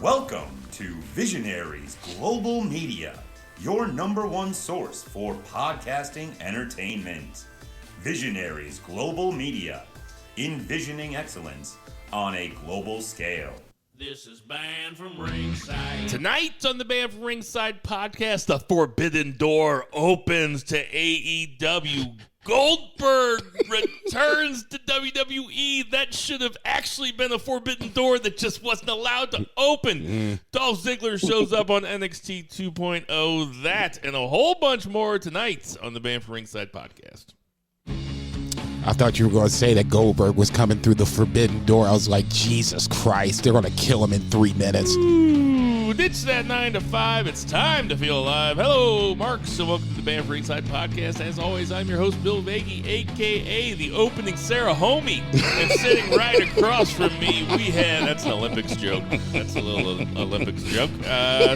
Welcome to Visionaries Global Media, your number one source for podcasting entertainment. Visionaries Global Media, envisioning excellence on a global scale. This is Banned from Ringside. Tonight on the Banned from Ringside podcast, the Forbidden Door opens to AEW. Goldberg returns to WWE. That should have actually been a forbidden door that just wasn't allowed to open. Dolph Ziggler shows up on NXT 2.0. That and a whole bunch more tonight on the Banned from Ringside podcast. I thought you were going to say that Goldberg was coming through the forbidden door. I was like, Jesus Christ, they're going to kill him in 3 minutes. Ooh, ditch that 9 to 5. It's time to feel alive. Hello, Marks, and welcome to the Banned from Ringside podcast. As always, I'm your host, Bill Vagey, a.k.a. the opening Sarah Homie. And sitting right across from me, that's an Olympics joke. That's a little Olympics joke.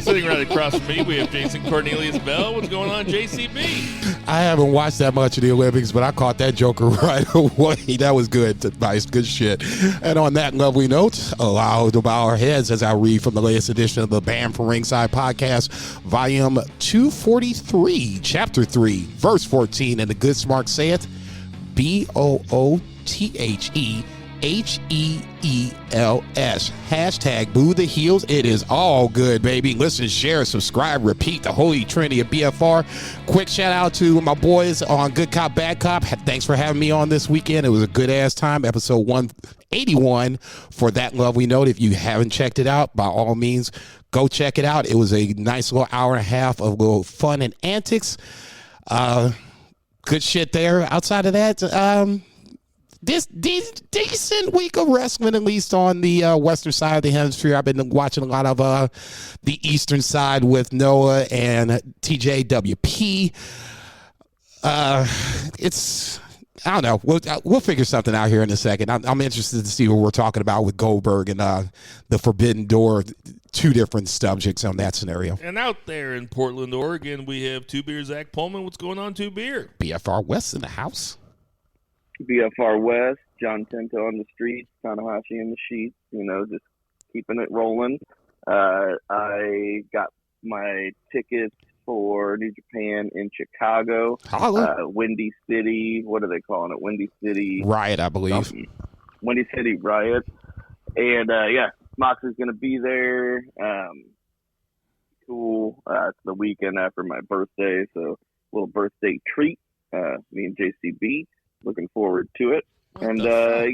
Sitting right across from me, we have Jason Cornelius Bell. What's going on, JCB? I haven't watched that much of the Olympics, but I caught that joker right away. That was good. Nice, good shit. And on that lovely note, allow to bow our heads as I read from the latest edition of the Banned from Ringside podcast, volume 243, chapter 3, verse 14. And the good smart saith, BOOTHEHEELS. Hashtag boo the heels. It is all good, baby. Listen, share, subscribe, repeat the holy trinity of BFR. Quick shout out to my boys on Good Cop, Bad Cop. Thanks for having me on this weekend. It was a good ass time. Episode 181 for that lovely note. If you haven't checked it out, by all means, go check it out. It was a nice little hour and a half of little fun and antics. Good shit there. Outside of that, this decent week of wrestling, at least on the western side of the hemisphere. I've been watching a lot of the eastern side with Noah and TJWP. It's, I don't know. We'll figure something out here in a second. I'm interested to see what we're talking about with Goldberg and the Forbidden Door. Two different subjects on that scenario. And out there in Portland, Oregon, we have Two Beer Zach Pullman. What's going on, Two Beer? BFR West in the house. BFR West, John Tento on the streets, Tanahashi in the sheets, just keeping it rolling. I got my tickets for New Japan in Chicago, Windy City, what are they calling it? Windy City Riot, I believe. Windy City Riot. And, Moxley's going to be there. Cool. It's the weekend after my birthday, so a little birthday treat. Me and JCB. Looking forward to it. And, I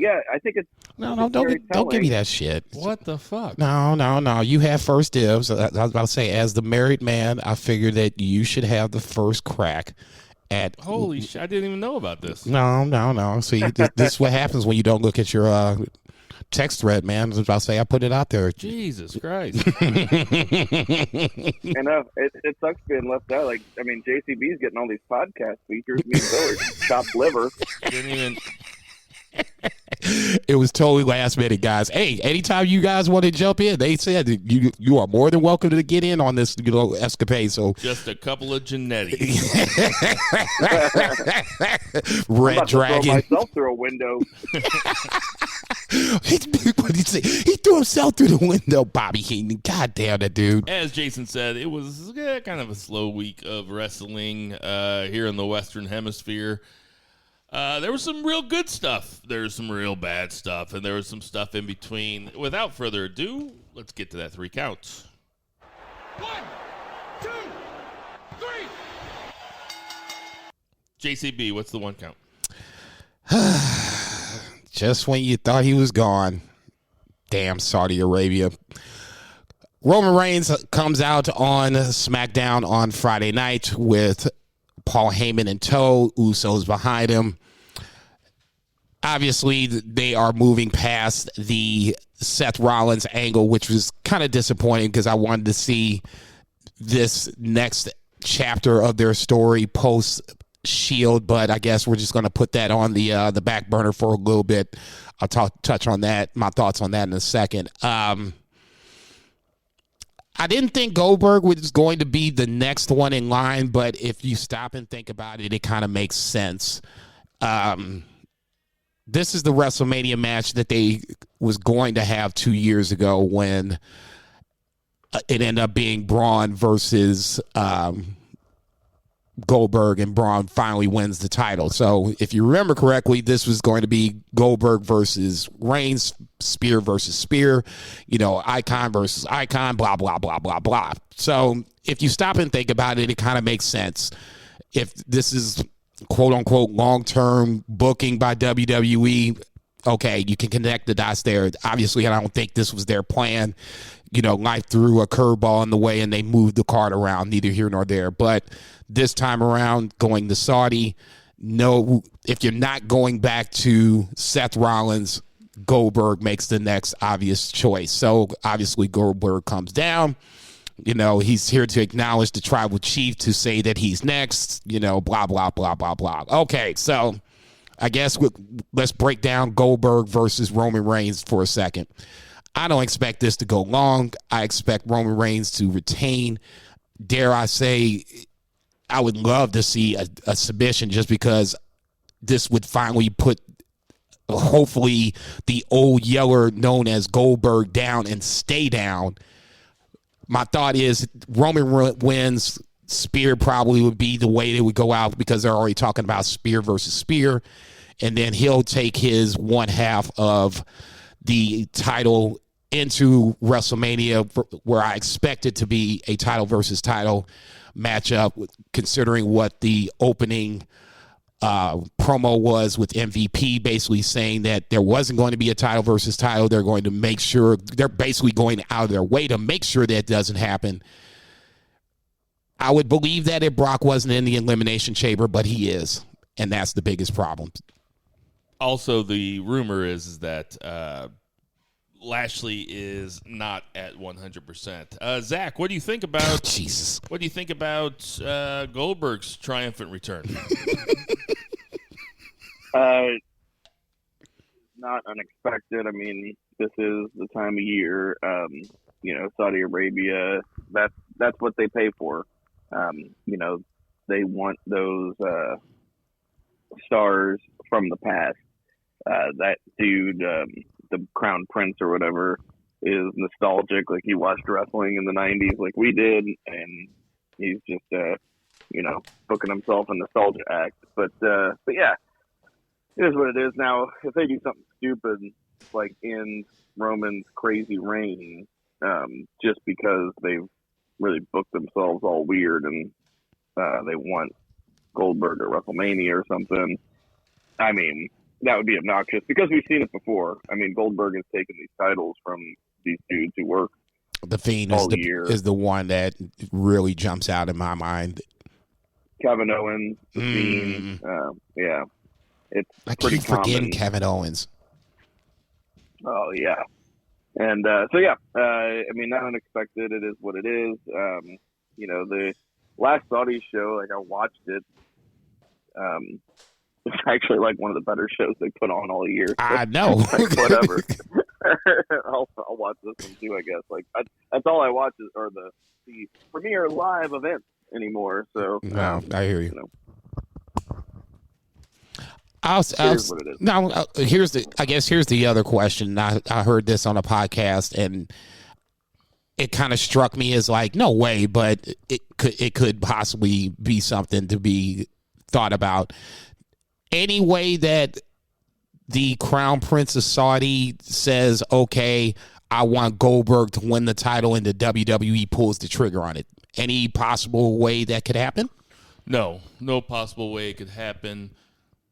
think it's... No, don't give me that shit. What the fuck? No. You have first dibs. I was about to say, as the married man, I figured that you should have the first crack at... Holy shit, I didn't even know about this. No. See, this is what happens when you don't look at your text thread, man. I was about to say, I put it out there. Jesus Christ. I know. It sucks being left out. JCB's getting all these podcast features. Me and Bill are chopped liver. Didn't even... It was totally last minute, guys. Hey, anytime you guys want to jump in, they said you are more than welcome to get in on this escapade. So just a couple of genetics. Red I'm about Dragon. to throw myself through a window. What did he say? He threw himself through the window, Bobby Heenan. God damn that dude. As Jason said, it was kind of a slow week of wrestling here in the Western Hemisphere. There was some real good stuff. There was some real bad stuff, and there was some stuff in between. Without further ado, let's get to that 3 count. 1, 2, 3. JCB, what's the 1 count? Just when you thought he was gone. Damn Saudi Arabia. Roman Reigns comes out on SmackDown on Friday night with Paul Heyman in tow, Usos behind him. Obviously, they are moving past the Seth Rollins angle, which was kind of disappointing because I wanted to see this next chapter of their story post Shield, but I guess we're just going to put that on the back burner for a little bit. I'll touch on that, my thoughts on that in a second. I didn't think Goldberg was going to be the next one in line, but if you stop and think about it, it kind of makes sense. This is the WrestleMania match that they was going to have 2 years ago when it ended up being Braun versus Goldberg, and Braun finally wins the title. So if you remember correctly, this was going to be Goldberg versus Reigns, Spear versus Spear, Icon versus Icon, blah, blah, blah, blah, blah. So if you stop and think about it, it kind of makes sense. If this is quote unquote long-term booking by WWE, okay, you can connect the dots there. Obviously, I don't think this was their plan. Life threw a curveball in the way and they moved the card around, neither here nor there. But this time around, going to Saudi, no, if you're not going back to Seth Rollins, Goldberg makes the next obvious choice. So obviously Goldberg comes down. He's here to acknowledge the tribal chief to say that he's next, blah, blah, blah, blah, blah. Okay, so I guess let's break down Goldberg versus Roman Reigns for a second. I don't expect this to go long. I expect Roman Reigns to retain. Dare I say, I would love to see a submission, just because this would finally put, hopefully, the old yeller known as Goldberg down and stay down. My thought is Roman wins. Spear probably would be the way they would go out, because they're already talking about Spear versus Spear. And then he'll take his one half of the title into WrestleMania, where I expect it to be a title versus title matchup, considering what the opening promo was with MVP, basically saying that there wasn't going to be a title versus title. They're going to make sure, they're basically going out of their way to make sure that doesn't happen. I would believe that if Brock wasn't in the Elimination Chamber, but he is, and that's the biggest problem. Also, the rumor is that Lashley is not at 100%. Zach, what do you think about Jesus? What do you think about Goldberg's triumphant return? Not unexpected. I mean, this is the time of year. Saudi Arabia. That's what they pay for. They want those stars from the past. That dude, the Crown Prince or whatever, is nostalgic. Like, he watched wrestling in the 90s like we did, and he's just booking himself a nostalgia act. But yeah, it is what it is. Now, if they do something stupid like end Roman's crazy reign, just because they've really booked themselves all weird and they want Goldberg at WrestleMania or something, I mean, that would be obnoxious, because we've seen it before. I mean, Goldberg has taken these titles from these dudes who work the Fiend all year. Is the one that really jumps out in my mind. Kevin Owens, the Fiend, yeah, it's I pretty keep forgetting common. Kevin Owens. Oh yeah, and so yeah, I mean, not unexpected. It is what it is. The last Saudi show, like, I watched it. It's actually like one of the better shows they put on all year. So, I know. like, whatever. I'll watch this one too, I guess. Like, that's all I watch are the premier live events anymore. So no, I hear you. Here's what it is. Now, here's the other question. I heard this on a podcast, and it kind of struck me as like, no way, but it could possibly be something to be thought about. Any way that the Crown Prince of Saudi says, okay, I want Goldberg to win the title, and the WWE pulls the trigger on it, any possible way that could happen? No possible way it could happen.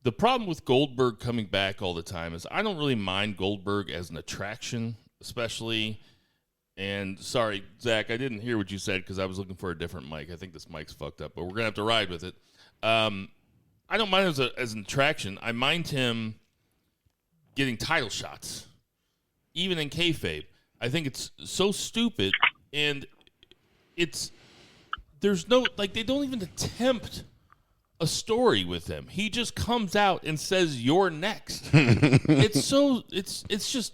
The problem with Goldberg coming back all the time is I don't really mind Goldberg as an attraction, especially. And sorry, Zach, I didn't hear what you said because I was looking for a different mic. I think this mic's fucked up, but we're going to have to ride with it. I don't mind as an attraction. I mind him getting title shots, even in kayfabe. I think it's so stupid, and there's no, like, they don't even attempt a story with him. He just comes out and says, "You're next." It's just,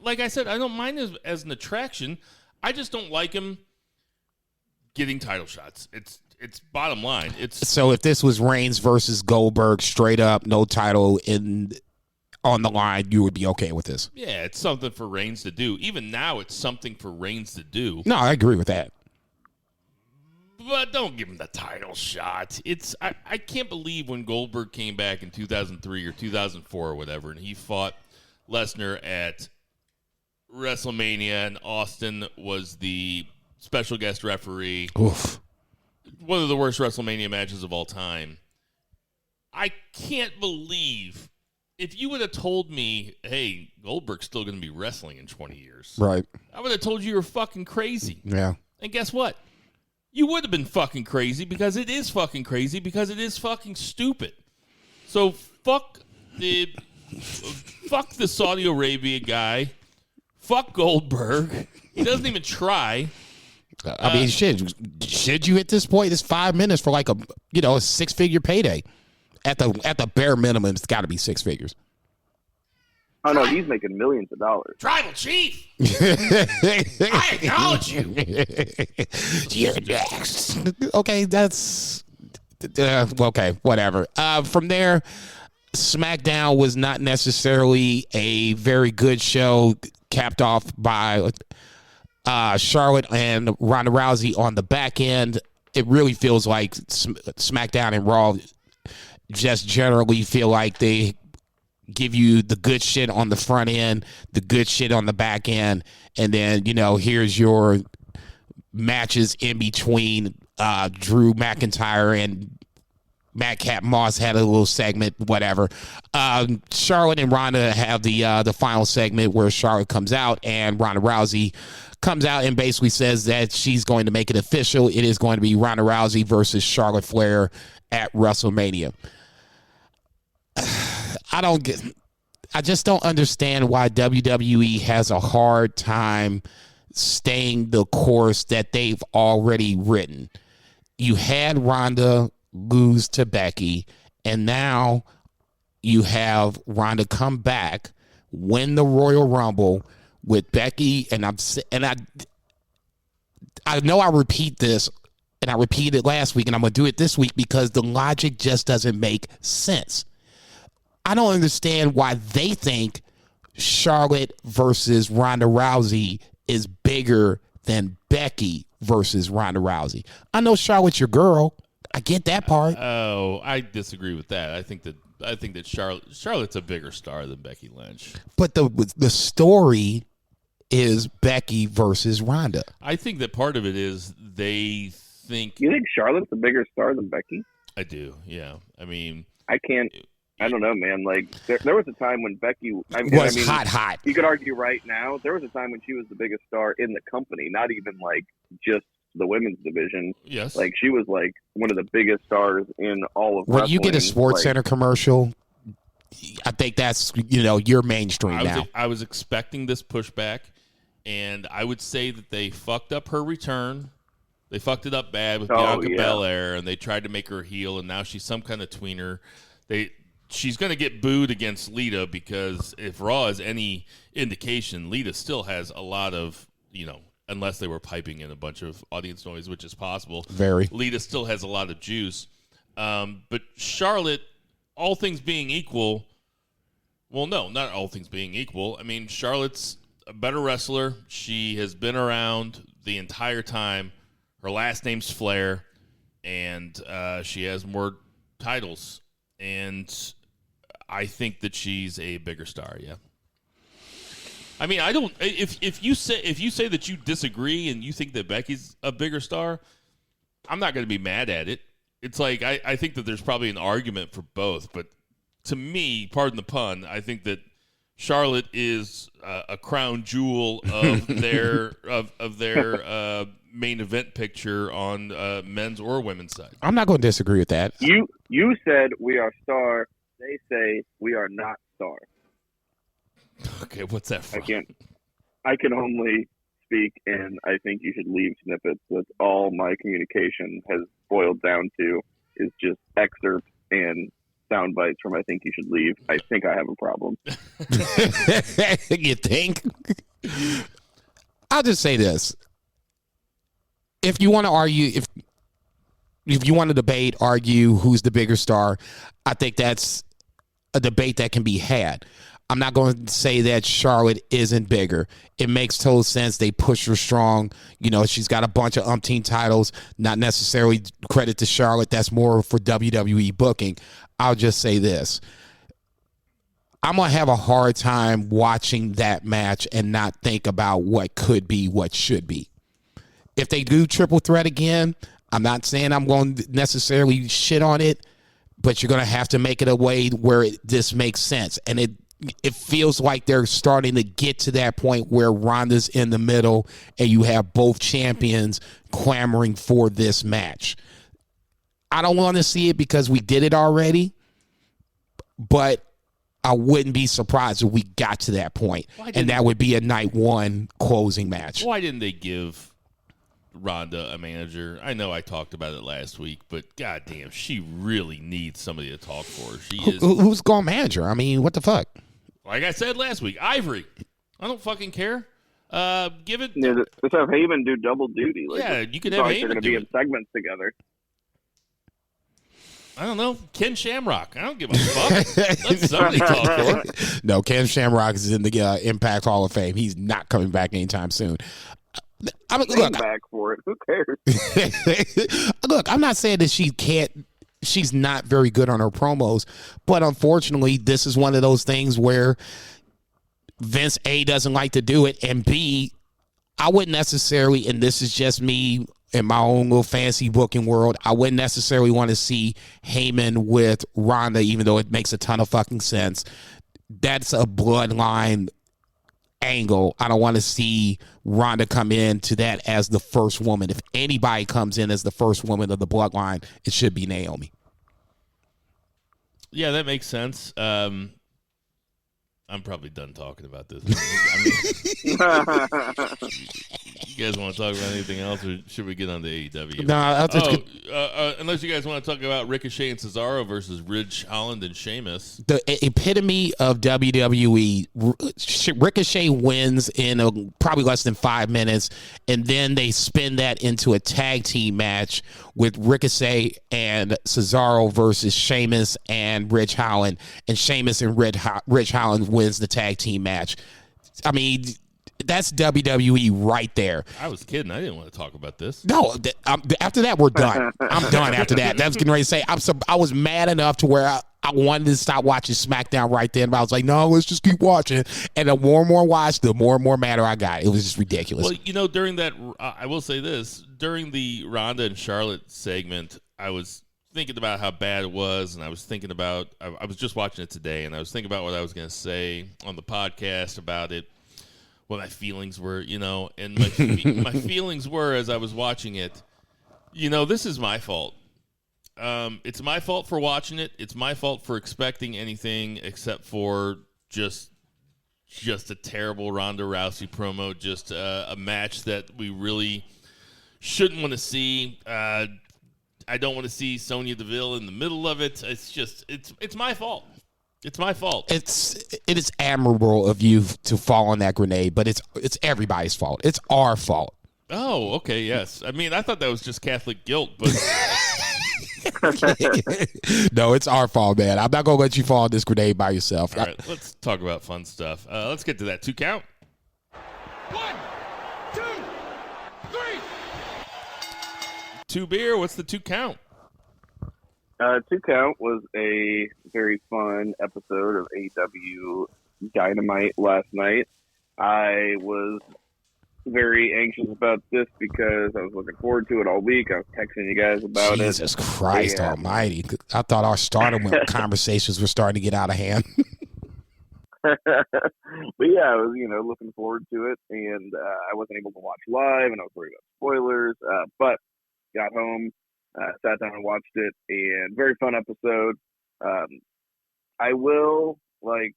like I said, I don't mind as an attraction. I just don't like him getting title shots. It's bottom line. So if this was Reigns versus Goldberg, straight up, no title, and on the line, you would be okay with this. Yeah, it's something for Reigns to do. Even now, it's something for Reigns to do. No, I agree with that. But don't give him the title shot. I can't believe when Goldberg came back in 2003 or 2004 or whatever, and he fought Lesnar at WrestleMania, and Austin was the special guest referee. Oof. One of the worst WrestleMania matches of all time. I can't believe if you would have told me, hey, Goldberg's still going to be wrestling in 20 years. Right. I would have told you were fucking crazy. Yeah. And guess what? You would have been fucking crazy because it is fucking crazy because it is fucking stupid. So fuck the Saudi Arabia guy. Fuck Goldberg. He doesn't even try. I mean, should you at this point? It's 5 minutes for like a 6-figure payday. At the bare minimum, it's got to be 6 figures. Oh no, he's making millions of dollars. Tribal chief, I acknowledge you. You're next. Okay, that's okay. Whatever. From there, SmackDown was not necessarily a very good show. Capped off by Charlotte and Ronda Rousey on the back end. It really feels like SmackDown and Raw just generally feel like they give you the good shit on the front end, the good shit on the back end, and then, here's your matches in between. Drew McIntyre and Madcap Moss had a little segment, whatever. Charlotte and Ronda have the final segment where Charlotte comes out and Ronda Rousey comes out and basically says that she's going to make it official. It is going to be Ronda Rousey versus Charlotte Flair at WrestleMania. I just don't understand why WWE has a hard time staying the course that they've already written. You had Ronda lose to Becky, and now you have Ronda come back, win the Royal Rumble with Becky, and I know I repeat this, and I repeated it last week, and I'm going to do it this week because the logic just doesn't make sense. I don't understand why they think Charlotte versus Ronda Rousey is bigger than Becky versus Ronda Rousey. I know Charlotte's your girl. I get that part. Oh, I disagree with that. I think that Charlotte's a bigger star than Becky Lynch. But the story is Becky versus Ronda. I think that part of it is they think. You think Charlotte's a bigger star than Becky? I do. Yeah. I mean, I don't know, man. Like there was a time when Becky hot. You could argue right now there was a time when she was the biggest star in the company, not even like just the women's division. Yes. Like she was like one of the biggest stars in all of when wrestling. You get a Sports Center commercial, I think that's you're mainstream now. I was expecting this pushback, and I would say that they fucked up her return. They fucked it up bad with Bianca Belair, and they tried to make her heel, and now she's some kind of tweener. She's going to get booed against Lita because if Raw is any indication, Lita still has a lot of, unless they were piping in a bunch of audience noise, which is possible. Very. Lita still has a lot of juice. But Charlotte, all things being equal, well, no, not all things being equal. I mean, Charlotte's a better wrestler. She has been around the entire time. Her last name's Flair, and she has more titles. And I think that she's a bigger star. Yeah. I mean, I don't. If you say that you disagree and you think that Becky's a bigger star, I'm not going to be mad at it. It's like I think that there's probably an argument for both, but to me, pardon the pun, I think that Charlotte is a crown jewel of their main event picture on men's or women's side. I'm not going to disagree with that. You said we are star. They say we are not star. Okay, what's that from? I can only speak, and I think you should leave snippets. That's all my communication has boiled down to is just excerpts and sound bites from I think you should leave. I think I have a problem. You think? I'll just say this. If you want to argue, if you want to debate, argue who's the bigger star, I think that's a debate that can be had. I'm not going to say that Charlotte isn't bigger. It makes total sense. They push her strong. You know, she's got a bunch of umpteen titles. Not necessarily credit to Charlotte. That's more for WWE booking. I'll just say this. I'm going to have a hard time watching that match and not think about what could be, what should be. If they do triple threat again, I'm not saying I'm going to necessarily shit on it, but you're going to have to make it a way where this makes sense. And it feels like they're starting to get to that point where Ronda's in the middle and you have both champions clamoring for this match. I don't want to see it because we did it already, but I wouldn't be surprised if we got to that point, and that would be a night one closing match. Why didn't they give Ronda a manager? I know I talked about it last week, but goddamn, she really needs somebody to talk for her. She is. Who's going to manage her? I mean, what the fuck? Like I said last week, Ivory. I don't fucking care. Give it. Yeah, let's have Heyman do double duty. Like, yeah, you could have Heyman they're going to be in segments together. I don't know. Ken Shamrock. I don't give a fuck. Let somebody talk for her. No, Ken Shamrock is in the Impact Hall of Fame. He's not coming back anytime soon. Look, back for it. Who cares? Look, I'm not saying that she's not very good on her promos, but unfortunately, this is one of those things where Vince A doesn't like to do it, and B, I wouldn't necessarily, and this is just me in my own little fancy booking world, I wouldn't necessarily want to see Heyman with Ronda, even though it makes a ton of fucking sense. That's a bloodline angle. I don't want to see Ronda come into that as the first woman. If anybody comes in as the first woman of the bloodline, it should be Naomi. Yeah, that makes sense. I'm probably done talking about this. You guys want to talk about anything else, or should we get on to AEW? No, unless you guys want to talk about Ricochet and Cesaro versus Ridge Holland and Sheamus. The epitome of WWE. Ricochet wins in probably less than 5 minutes, and then they spin that into a tag team match with Ricochet and Cesaro versus Sheamus and Ridge Holland, and Sheamus and Ridge Holland wins the tag team match. I mean, that's WWE right there. I was kidding. I didn't want to talk about this. No, after that, we're done. I'm done after that. That's getting ready to say. I was mad enough to where I wanted to stop watching SmackDown right then, but I was like, no, let's just keep watching. And the more and more I watched, the more and more madder I got. It was just ridiculous. Well, during that, I will say this. During the Ronda and Charlotte segment, I was thinking about how bad it was, and I was thinking about, I was just watching it today, and I was thinking about what I was going to say on the podcast about it, what my feelings were, and my feelings were as I was watching it, this is my fault. It's my fault for watching it. It's my fault for expecting anything except for just a terrible Ronda Rousey promo, just a match that we really shouldn't want to see. I don't want to see Sonya Deville in the middle of it. It's my fault. It's my fault. It is admirable of you to fall on that grenade, but it's everybody's fault. It's our fault. Oh, okay, yes. I mean, I thought that was just Catholic guilt, but no, it's our fault, man. I'm not gonna let you fall on this grenade by yourself. All right, let's talk about fun stuff. Let's get to that 2 count. 1, 2, 3. 2 beer. What's the 2 count? 2 count was a very fun episode of AEW Dynamite last night. I was very anxious about this because I was looking forward to it all week. I was texting you guys about it. Jesus Christ Almighty. I thought our stardom conversations were starting to get out of hand. But yeah, I was, looking forward to it, and I wasn't able to watch live, and I was worried about spoilers, but got home, sat down and watched it, and very fun episode. I will, fun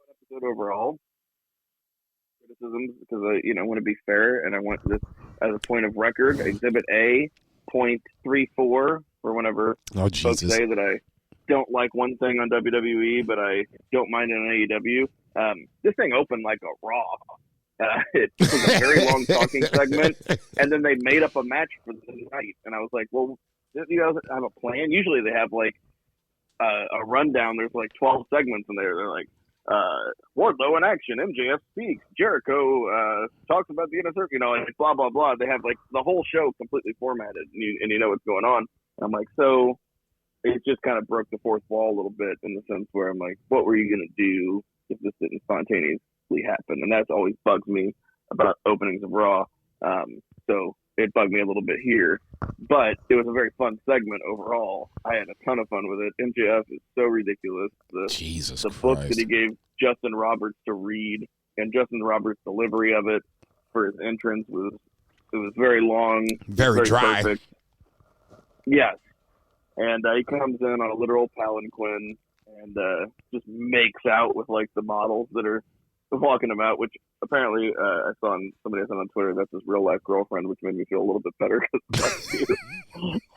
episode overall. Criticisms because I want to be fair, and I want this as a point of record. Exhibit A, 0.34 for whenever folks say that I don't like one thing on WWE, but I don't mind it on AEW. This thing opened like a Raw. It was a very long talking segment, and then they made up a match for the night. And I was like, well, you guys have a plan? Usually they have a rundown. There's 12 segments in there. They're like, Wardlow in action, MJF speaks, Jericho talks about the inner circle, like blah blah blah. They have like the whole show completely formatted, and you know what's going on. And I'm like, so it just kind of broke the fourth wall a little bit in the sense where I'm like, what were you gonna do if this didn't spontaneously happen? And that's always bugs me about openings of Raw. So it bugged me a little bit here, but it was a very fun segment overall. I had a ton of fun with it. MJF is so ridiculous. The book that he gave Justin Roberts to read, and Justin Roberts' delivery of it for his entrance was very long, very dry. Perfect. Yes, and he comes in on a literal palanquin and just makes out with like the models that are walking him out, which apparently I saw somebody said on Twitter that's his real life girlfriend, which made me feel a little bit better because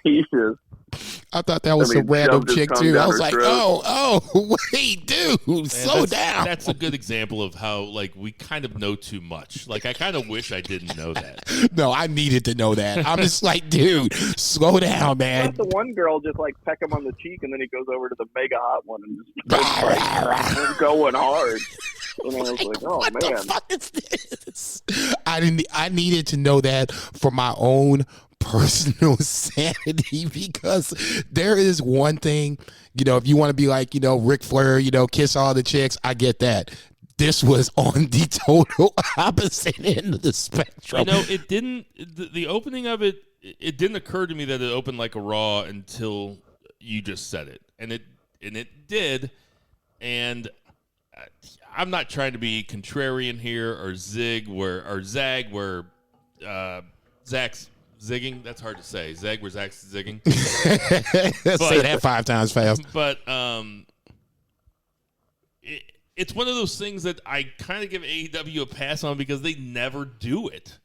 he just. I thought that was a random chick too. I was like, oh, wait, dude, slow down. That's a good example of how like we kind of know too much. Like I kind of wish I didn't know that. No, I needed to know that. I'm just like, dude, slow down, man. Let the one girl just like peck him on the cheek, and then he goes over to the mega hot one and just like, going hard. And I was like, oh what man, the fuck is this? I needed to know that for my own personal sanity, because there is one thing, if you want to be like, Ric Flair, kiss all the chicks, I get that. This was on the total opposite end of the spectrum. It didn't, the opening of it didn't occur to me that it opened like a Raw until you just said it. And it did. And I'm not trying to be contrarian here or zag where Zach's zigging. That's hard to say. Zag where Zach's zigging. Say that 5 times fast. But it's one of those things that I kind of give AEW a pass on because they never do it.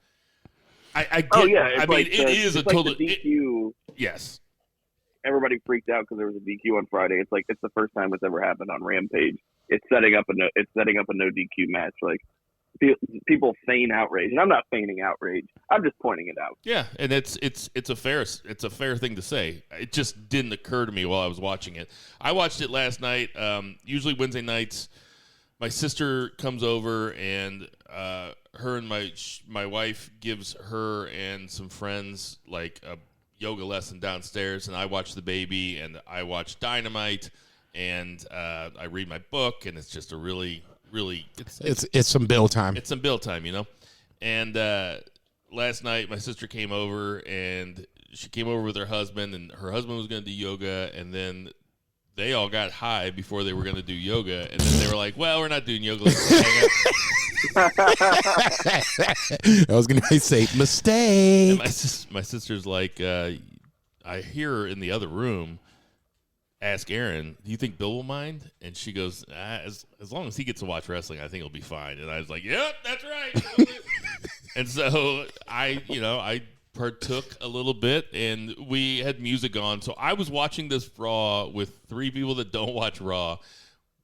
I get. It is a total DQ. Yes. Everybody freaked out because there was a DQ on Friday. It's like it's the first time it's ever happened on Rampage. It's setting up a no DQ match. Like people feign outrage, and I'm not feigning outrage. I'm just pointing it out. Yeah, and it's a fair thing to say. It just didn't occur to me while I was watching it. I watched it last night. Usually Wednesday nights, my sister comes over, and her and my wife gives her and some friends like a yoga lesson downstairs, and I watch the baby, and I watch Dynamite. And I read my book, and it's just a really it's some bill time. It's some bill time, And last night, my sister came over, and she came over with her husband, and her husband was going to do yoga, and then they all got high before they were going to do yoga, and then they were like, "Well, we're not doing yoga." Let's hang out. I was going to say mistake. And my sister's like, I hear her in the other room. Ask Aaron, do you think Bill will mind? And she goes, as long as he gets to watch wrestling, I think he'll be fine. And I was like, yep, that's right. And so I partook a little bit, and we had music on. So I was watching this Raw with 3 people that don't watch Raw.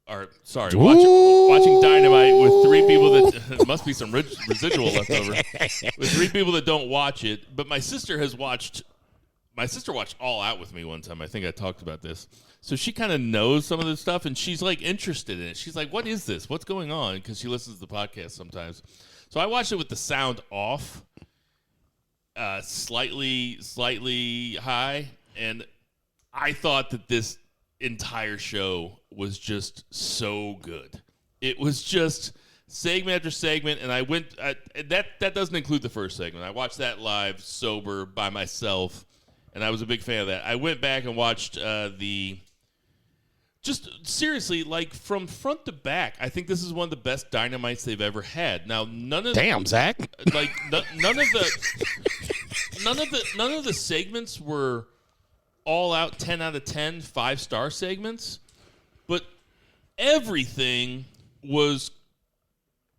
Or, sorry, watching Dynamite with 3 people that must be some residual left over. With 3 people that don't watch it. But my sister watched All Out with me one time. I think I talked about this. So she kind of knows some of this stuff, and she's, like, interested in it. She's like, what is this? What's going on? Because she listens to the podcast sometimes. So I watched it with the sound off, slightly high, and I thought that this entire show was just so good. It was just segment after segment, and I went that doesn't include the first segment. I watched that live, sober, by myself. And I was a big fan of that. I went back and watched just seriously, like from front to back. I think this is one of the best Dynamites they've ever had. Now, Zach. Like none of the segments were all out 10 out of 10 5-star segments, but everything was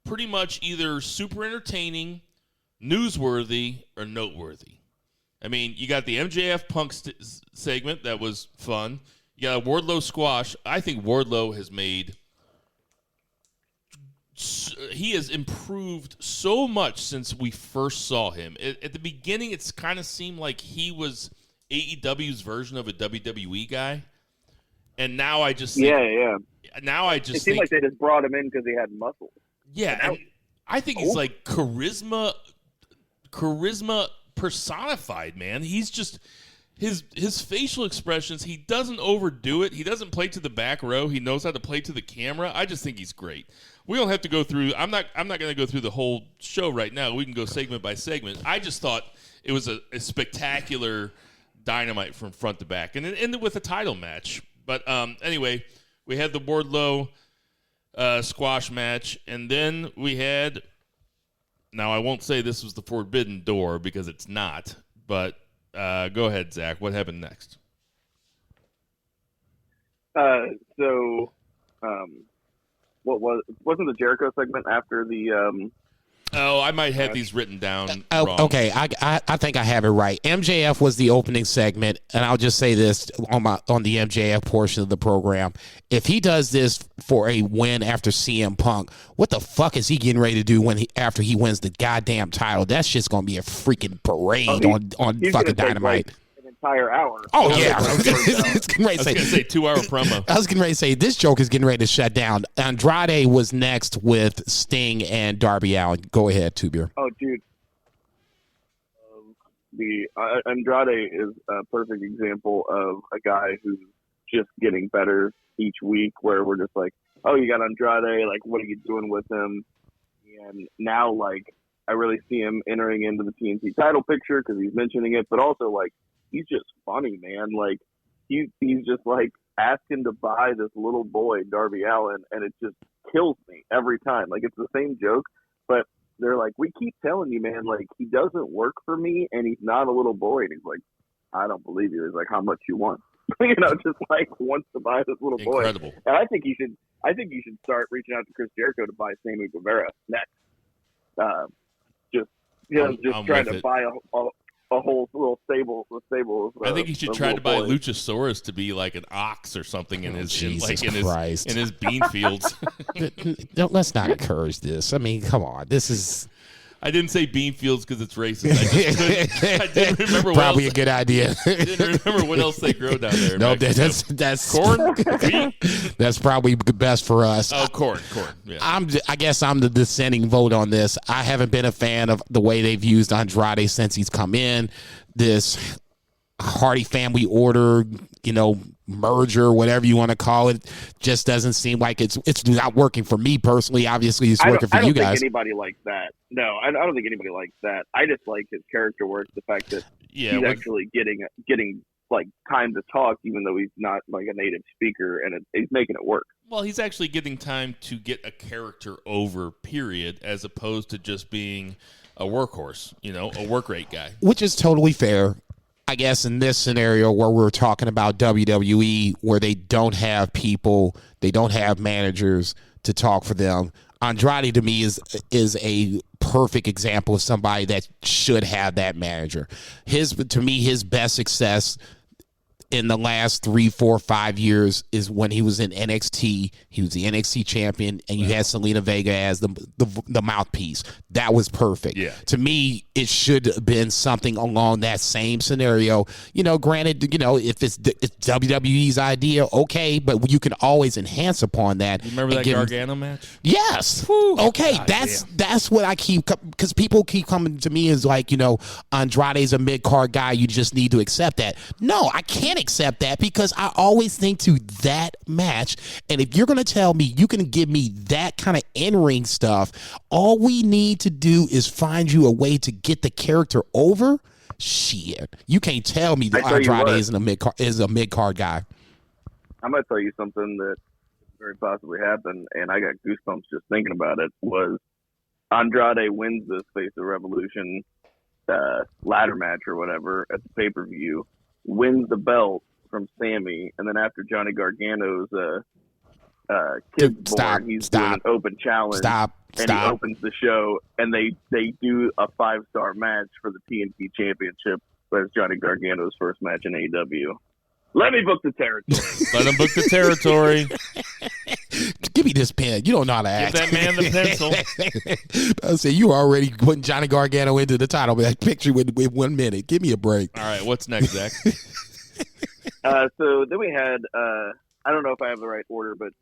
pretty much either super entertaining, newsworthy, or noteworthy. I mean, you got the MJF Punk segment that was fun. You got a Wardlow squash. I think Wardlow has improved so much since we first saw him. At the beginning, it's kind of seemed like he was AEW's version of a WWE guy. And now I just think, Now I just it seemed like they just brought him in because he had muscle. Yeah, and I think he's like charisma personified, man. He's just his facial expressions. He doesn't overdo it. He doesn't play to the back row. He knows how to play to the camera. I just think he's great. We don't have to go through. I'm not going to go through the whole show right now. We can go segment by segment. I just thought it was a spectacular Dynamite from front to back, and it ended with a title match. But anyway, we had the Wardlow squash match, and then we had. Now I won't say this was the Forbidden Door because it's not. But go ahead, Zach. What happened next? Wasn't the Jericho segment after the? I might have these written down wrong. Okay, I think I have it right. MJF was the opening segment, and I'll just say this on the MJF portion of the program. If he does this for a win after CM Punk, what the fuck is he getting ready to do after he wins the goddamn title? That's just gonna be a freaking parade on fucking Dynamite. Entire hour. Oh yeah, I was going to say 2-hour promo. I was getting ready to say this joke is getting ready to shut down. Andrade was next with Sting and Darby Allin. Go ahead, Tubular. Oh, dude, the Andrade is a perfect example of a guy who's just getting better each week. Where we're just like, oh, you got Andrade. Like, what are you doing with him? And now, like, I really see him entering into the TNT title picture because he's mentioning it, but also like. He's just funny, man. Like he's just like asking to buy this little boy, Darby Allin, and it just kills me every time. Like it's the same joke, but they're like, we keep telling you, man, like he doesn't work for me, and he's not a little boy. And he's like, I don't believe you. He's like, how much you want? Just like wants to buy this little boy. Incredible. And I think you should start reaching out to Chris Jericho to buy Sammy Guevara next. Just trying to buy a whole little stable. I think he should try to buy Luchasaurus to be like an ox or something in his in his bean fields. Let's not encourage this. I mean, come on. This is. I didn't say bean fields because it's racist. I didn't remember. Probably a good idea. I didn't remember what else they grow down there. No, that's corn. That's probably best for us. Oh, corn. Yeah. I guess I'm the dissenting vote on this. I haven't been a fan of the way they've used Andrade since he's come in. This Hardy Family Order, merger, whatever you want to call it, just doesn't seem like it's not working for me personally. Obviously, it's working for you guys. I don't think anybody likes that. No, I don't think anybody likes that. I just like his character work. The fact that he's actually getting like time to talk, even though he's not like a native speaker, and he's making it work. Well, he's actually getting time to get a character over, period, as opposed to just being a workhorse, a work rate guy. Which is totally fair. I guess in this scenario where we're talking about WWE, where they don't have people, they don't have managers to talk for them, Andrade to me is a perfect example of somebody that should have that manager. His best success in the last 3, 4, 5 years is when he was in NXT. He was the NXT champion, and you had Selena Vega as the mouthpiece. That was perfect. Yeah. To me, it should have been something along that same scenario. Granted, if it's WWE's idea, okay, but you can always enhance upon that. You remember that Gargano match? Yes. Whew. Okay, that's what I keep, because people keep coming to me as like, Andrade's a mid-card guy. You just need to accept that. No, I can't accept that because I always think to that match, and if you're going to tell me you can give me that kind of in-ring stuff, all we need to do is find you a way to get the character over. Shit, you can't tell me that Andrade is a mid-card guy. I'm going to tell you something that very possibly happened, and I got goosebumps just thinking about it, was Andrade wins this Face of Revolution ladder match or whatever at the pay-per-view, wins the belt from Sammy, and then after Johnny Gargano's kid's born, he's doing an open challenge. And he opens the show, and they do a 5-star match for the TNT Championship as Johnny Gargano's first match in AEW. Let me book the territory. Let him book the territory. Give me this pen. You don't know how to act. Give that man the pencil. I say you already putting Johnny Gargano into the title picture with 1 minute. Give me a break. All right, what's next, Zach? So then we had I don't know if I have the right order, but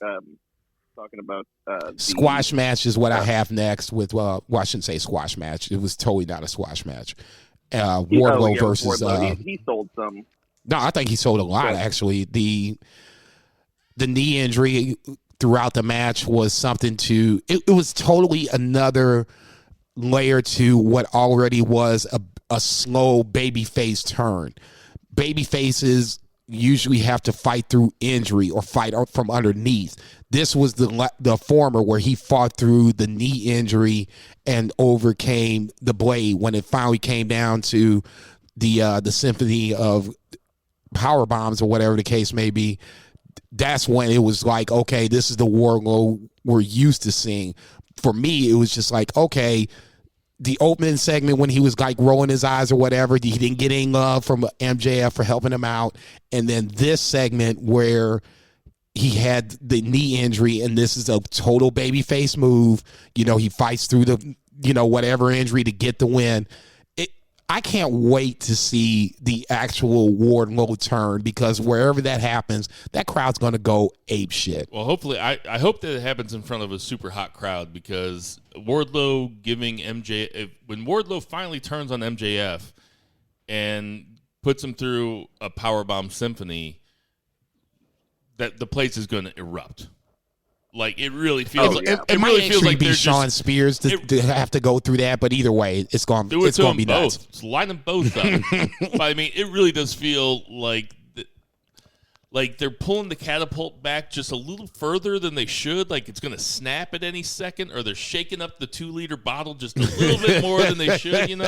talking about squash match is what I have next with. Well, I shouldn't say squash match. It was totally not a squash match. Wardlow versus. Wardlow. He sold some. No, I think he sold a lot actually. The knee injury throughout the match was something to. It was totally another layer to what already was a slow babyface turn. Babyfaces usually have to fight through injury or fight from underneath. This was the former, where he fought through the knee injury and overcame the blade. When it finally came down to the symphony of power bombs or whatever the case may be, that's when it was like, okay, this is the Wardlow we're used to seeing. For me, it was just like, okay, the opening segment when he was like rolling his eyes or whatever, he didn't get any love from MJF for helping him out. And then this segment where he had the knee injury, and this is a total babyface move. You know, he fights through the, whatever injury to get the win. I can't wait to see the actual Wardlow turn, because wherever that happens, that crowd's going to go ape shit. Well, hopefully, I hope that it happens in front of a super hot crowd, because Wardlow giving when Wardlow finally turns on MJF and puts him through a powerbomb symphony, that the place is going to erupt. Like, it really feels like it might really feels like be Sean Spears to have to go through that, but either way, it's going to be nuts. Just line them both up. But I mean, it really does feel like they're pulling the catapult back just a little further than they should. Like, it's going to snap at any second, or they're shaking up the 2-liter bottle just a little bit more than they should.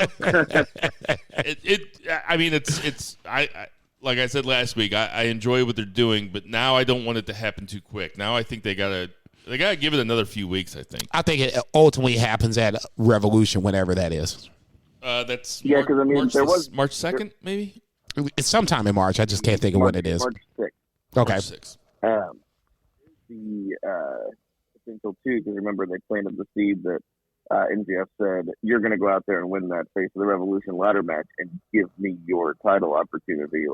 Like I said last week, I enjoy what they're doing, but now I don't want it to happen too quick. Now I think they gotta give it another few weeks. I think it ultimately happens at Revolution, whenever that is. That's because there was March 2nd, maybe. It's sometime in March. I just can't think of when it is. March 6th. Okay. March 6th. The essential too, because remember they planted the seed that MJF said, you're going to go out there and win that Face of the Revolution ladder match and give me your title opportunity.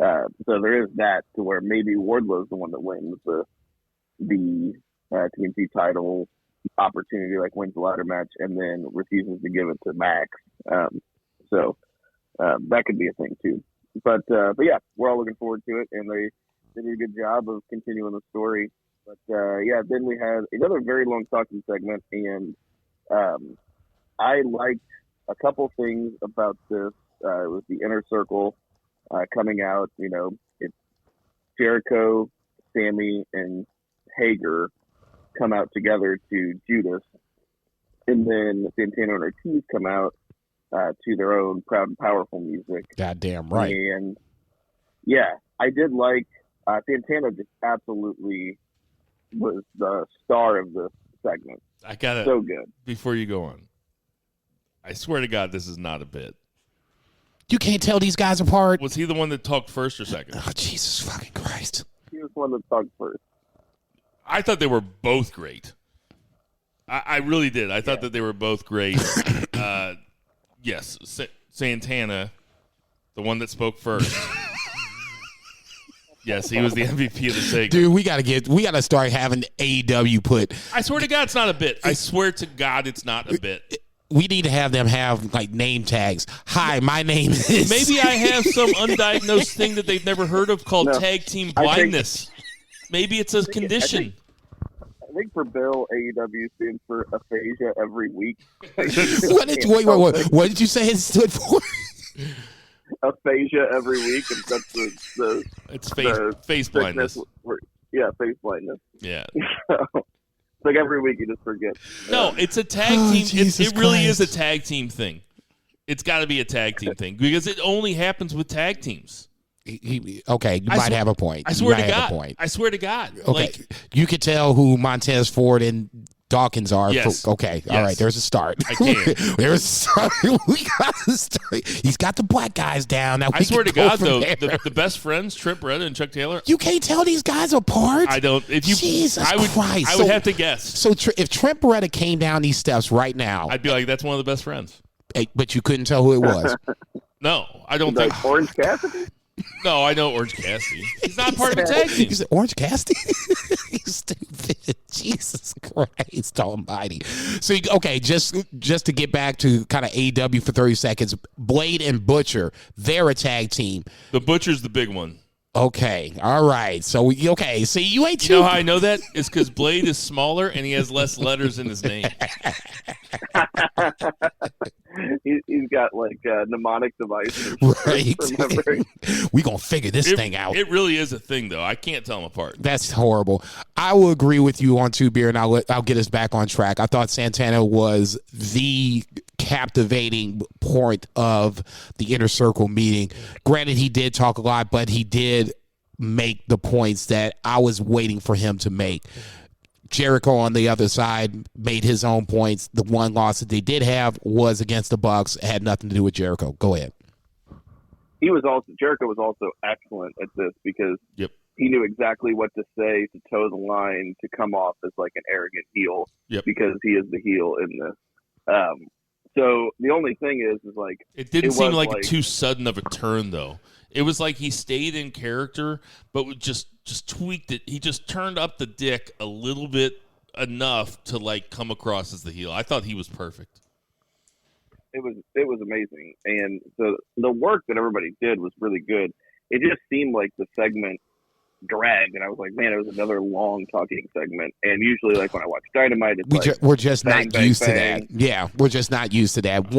So there is that, to where maybe Wardlow's the one that wins the TNT title opportunity, wins the ladder match and then refuses to give it to Max. So that could be a thing too. But yeah, we're all looking forward to it, and they did a good job of continuing the story. But then we had another very long talking segment, and I liked a couple things about this. It was the Inner Circle coming out. It's Jericho, Sammy, and Hager come out together to Judas, and then Santana and Ortiz come out to their own Proud and Powerful music. Goddamn right. And yeah, I did like Santana. Just absolutely was the star of this segment. I gotta, so good. Before you go on, I swear to God, this is not a bit. You can't tell these guys apart. Was he the one that talked first or second? Oh, Jesus fucking Christ. He was the one that talked first. I thought they were both great. I really did. I thought that they were both great. Yes, Santana, the one that spoke first. Yes, he was the MVP of the segment. Dude, we gotta start having AEW put. I swear to God, it's not a bit. I swear to God, it's not a bit. We need to have them have name tags. Hi, my name is. Maybe I have some undiagnosed thing that they've never heard of called tag team blindness. Maybe it's a condition. I think for Bill, AEW stands for aphasia every week. Wait. What did you say it stood for? Aphasia every week, and that's the face blindness. Yeah, face blindness. Yeah. It's every week you just forget. No, it's a tag team. It really is a tag team thing. It's got to be a tag team thing, because it only happens with tag teams. Okay, you might have a point. I swear to God. I swear to God. Okay, you could tell who Montez Ford and Dawkins are. Yes. Okay, all right, there's a start. I can. There's a start. We got to start. He's got the black guys down. Now I swear to God, though, the best friends, Trip Beretta and Chuck Taylor. You can't tell these guys apart. I don't. Jesus Christ. I would have to guess. So if Trent Beretta came down these steps right now, I'd be like, that's one of the best friends. But you couldn't tell who it was. No, I don't think. Orange Cassidy? No, I know Orange Cassidy. He's not part of a tag team. You said Orange Cassidy? He's stupid. Jesus Christ almighty. So, okay, just to get back to kind of AEW for 30 seconds, Blade and Butcher, they're a tag team. The Butcher's the big one. Okay, all right. So, okay, see, you ain't too... You know how I know that? It's because Blade is smaller and he has less letters in his name. He's got like mnemonic devices. Right. We gonna figure this thing out. It really is a thing, though. I can't tell them apart. That's horrible. I will agree with you on Two Beer, and I'll get us back on track. I thought Santana was the captivating point of the Inner Circle meeting. Granted, he did talk a lot, but he did make the points that I was waiting for him to make. Jericho on the other side made his own points. The one loss that they did have was against the Bucks. It had nothing to do with Jericho. Go ahead. Jericho was also excellent at this because he knew exactly what to say to toe the line to come off as like an arrogant heel because he is the heel in this. So the only thing is like it didn't seem like too sudden of a turn though. It was like he stayed in character, but just tweaked it. He just turned up the dick a little bit enough to like come across as the heel. I thought he was perfect. It was amazing, and the work that everybody did was really good. It just seemed like the segment dragged, and I was like, man, it was another long talking segment. And usually, like when I watch Dynamite, it's we're just bang, not bang, used bang. to that. Yeah, we're just not used to that.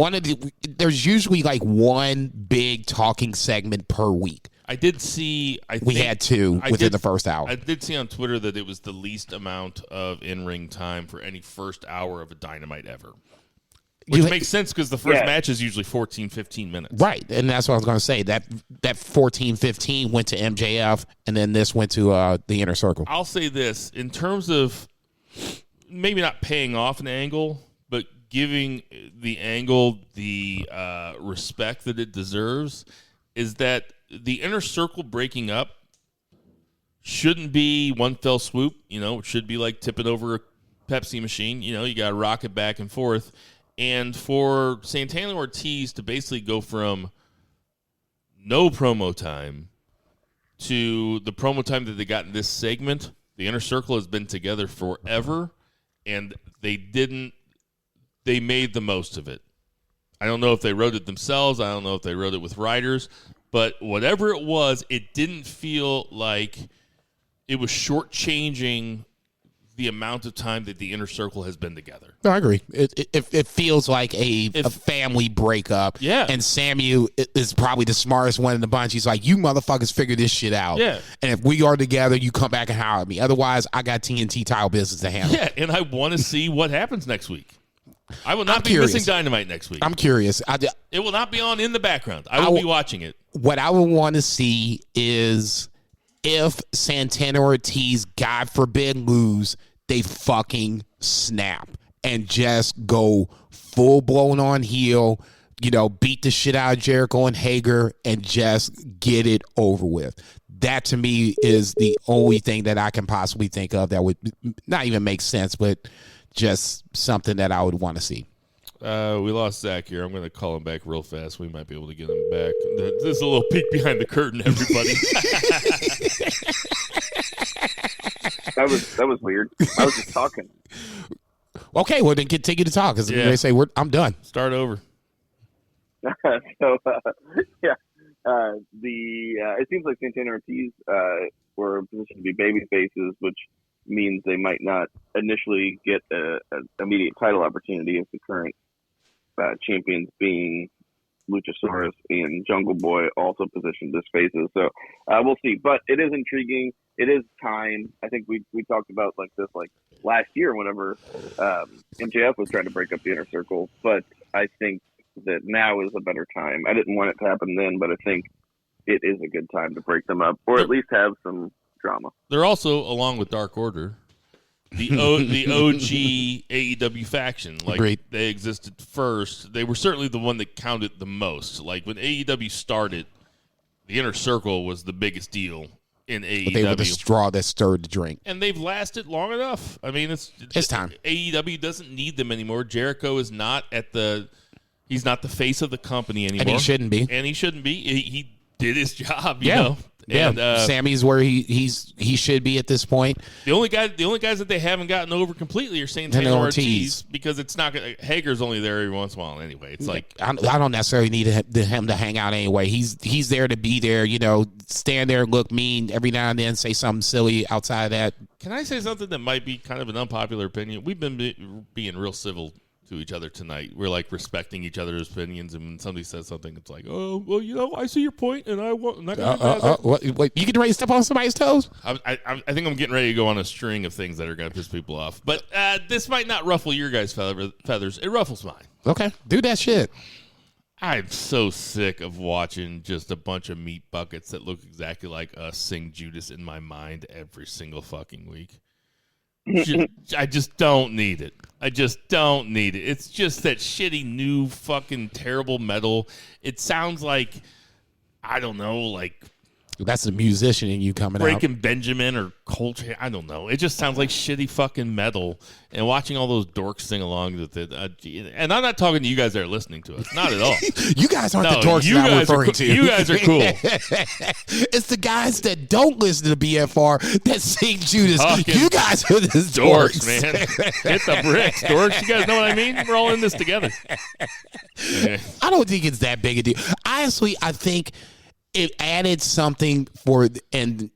There's usually like one big talking segment per week. I did see. We had two within the first hour. I did see on Twitter that it was the least amount of in-ring time for any first hour of a Dynamite ever. Which makes sense because the first match is usually 14, 15 minutes. Right, and that's what I was going to say. That 14, 15 went to MJF, and then this went to the Inner Circle. I'll say this. In terms of maybe not paying off an angle, but giving the angle the respect that it deserves, is that the Inner Circle breaking up shouldn't be one fell swoop. It should be like tipping over a Pepsi machine. You got to rock it back and forth. And for Santana Ortiz to basically go from no promo time to the promo time that they got in this segment, the Inner Circle has been together forever, and they made the most of it. I don't know if they wrote it themselves. I don't know if they wrote it with writers. But whatever it was, it didn't feel like it was shortchanging the amount of time that the Inner Circle has been together. No, I agree. It feels like a family breakup. Yeah. And Samuel is probably the smartest one in the bunch. He's like, you motherfuckers figure this shit out. Yeah. And if we are together, you come back and holler at me. Otherwise, I got TNT title business to handle. Yeah, and I want to see what happens next week. I will not be missing Dynamite next week. I'm curious. It will not be on in the background. I will be watching it. What I would want to see is if Santana Ortiz, God forbid, lose, they fucking snap and just go full blown on heel, beat the shit out of Jericho and Hager and just get it over with. That to me is the only thing that I can possibly think of that would not even make sense, but just something that I would want to see. We lost Zach here. I'm going to call him back real fast. We might be able to get him back. This is a little peek behind the curtain, everybody. That was weird. I was just talking. Okay, well then continue to talk because they say I'm done. Start over. It seems like Santana Ortiz were positioned to be baby faces, which means they might not initially get an immediate title opportunity if the current champions being Luchasaurus and Jungle Boy also positioned as faces. So we'll see. But it is intriguing. It is time. I think we talked about this last year whenever MJF was trying to break up the Inner Circle. But I think that now is a better time. I didn't want it to happen then, but I think it is a good time to break them up or at least have some drama. They're also, along with Dark Order, the OG AEW faction. Agreed. They existed first. They were certainly the one that counted the most. Like when AEW started, the Inner Circle was the biggest deal in AEW. But they were the straw that stirred the drink. And they've lasted long enough. I mean, it's time. AEW doesn't need them anymore. Jericho is not he's not the face of the company anymore. And he shouldn't be. He did his job, you know. Yeah, And, Sammy's where he should be at this point. The only guys that they haven't gotten over completely are Santana Ortiz, because it's not gonna. Hager's only there every once in a while anyway. It's like I don't necessarily need him to hang out anyway. He's there to be there, you know, stand there, look mean every now and then, say something silly outside of that. Can I say something that might be kind of an unpopular opinion? We've been being real civil to each other tonight. We're like respecting each other's opinions, and when somebody says something, it's like, oh, well, you know, I see your point, and I want. Wait, you getting ready to step on somebody's toes? I think I'm getting ready to go on a string of things that are going to piss people off, but this might not ruffle your guys' feathers. It ruffles mine. Okay, do that shit. I'm so sick of watching just a bunch of meat buckets that look exactly like us sing Judas in my mind every single fucking week. I just don't need it. It's just that shitty new fucking terrible metal. It sounds like, I don't know, like that's the musician in you coming Breaking out. Benjamin or Coltrane. I don't know. It just sounds like shitty fucking metal. And watching all those dorks sing along with it. And I'm not talking to you guys that are listening to us. Not at all. You guys aren't the dorks I'm referring to. You guys are cool. It's the guys that don't listen to BFR that sing Judas. Fucking you guys are the dorks, man. Hit the bricks, dorks. You guys know what I mean? We're all in this together. Okay. I don't think it's that big a deal. Honestly, I think it added something and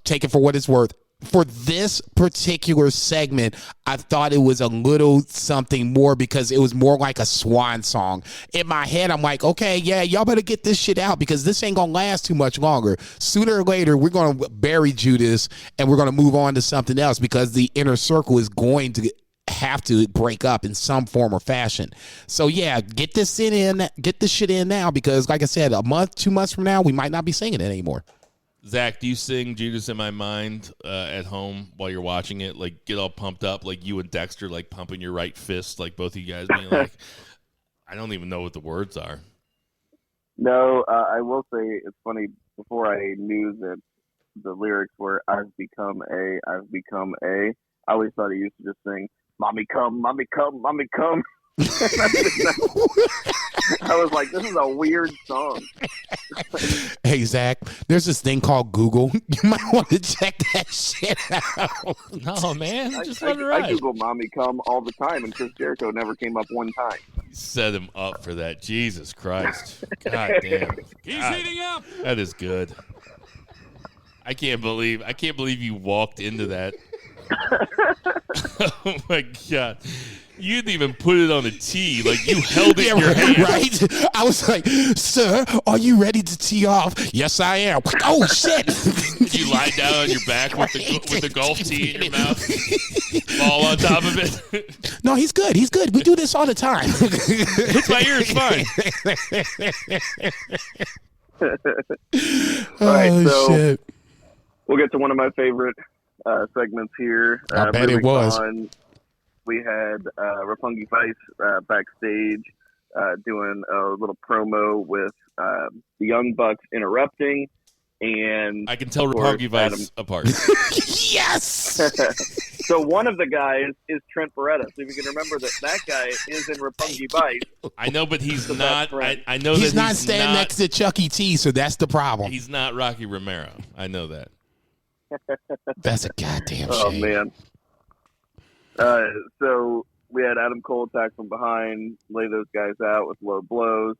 take it for what it's worth. For this particular segment, I thought it was a little something more because it was more like a swan song. In my head, I'm like, okay, yeah, y'all better get this shit out because this ain't going to last too much longer. Sooner or later, we're going to bury Judas and we're going to move on to something else because the inner circle is going to have to break up in some form or fashion. So yeah, get this shit in now because like I said, a month, 2 months from now, we might not be singing it anymore. Zach, do you sing Judas in My Mind at home while you're watching it? Like get all pumped up like you and Dexter, like pumping your right fist, like both of you guys being like, I don't even know what the words are. No, I will say it's funny. Before I knew that the lyrics were I've become a, I always thought he used to just sing, Mommy come, Mommy come, Mommy come. I was like, this is a weird song. Hey, Zach, there's this thing called Google. You might want to check that shit out. No, man. Just I let it ride. I Google Mommy come all the time, and Chris Jericho never came up one time. Set him up for that. Jesus Christ. God damn. He's heating up. That is good. I can't believe you walked into that. Oh my God. You didn't even put it on a tee. Like you held it in your hand. Right? I was like, sir, are you ready to tee off? Yes, I am. Oh, shit. Did you lie down on your back with the golf tee in your mouth? Ball on top of it? No, he's good. He's good. We do this all the time. It's my ear. It's fine. All right, so shit. we'll get to one of my favorite segments here. I bet it was. We had Roppongi Vice backstage doing a little promo with the Young Bucks interrupting, and I can tell Roppongi Vice apart. Yes. So one of the guys is Trent Beretta. So if you can remember that guy is in Roppongi Vice. I know, but he's not. I know he's that not standing next to Chuck E. T. So that's the problem. He's not Rocky Romero. I know that. That's a goddamn shame. Oh man. So we had Adam Cole attack from behind, lay those guys out with low blows,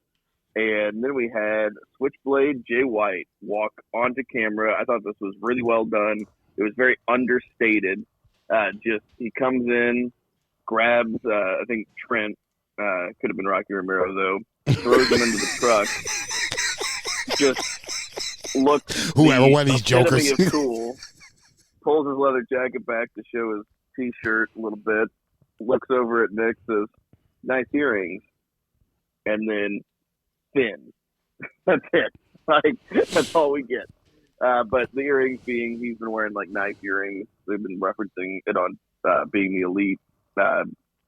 and then we had Switchblade Jay White walk onto camera. I thought this was really well done. It was very understated. He comes in, grabs, I think Trent, could have been Rocky Romero though, throws him into the truck. Just looks whoever one of these jokers. Of cool. Pulls his leather jacket back to show his T-shirt a little bit. Looks over at Nick, says, "Nice earrings," and then spins. That's it. Like that's all we get. But the earrings being, he's been wearing like nice earrings. They've been referencing it on being the elite.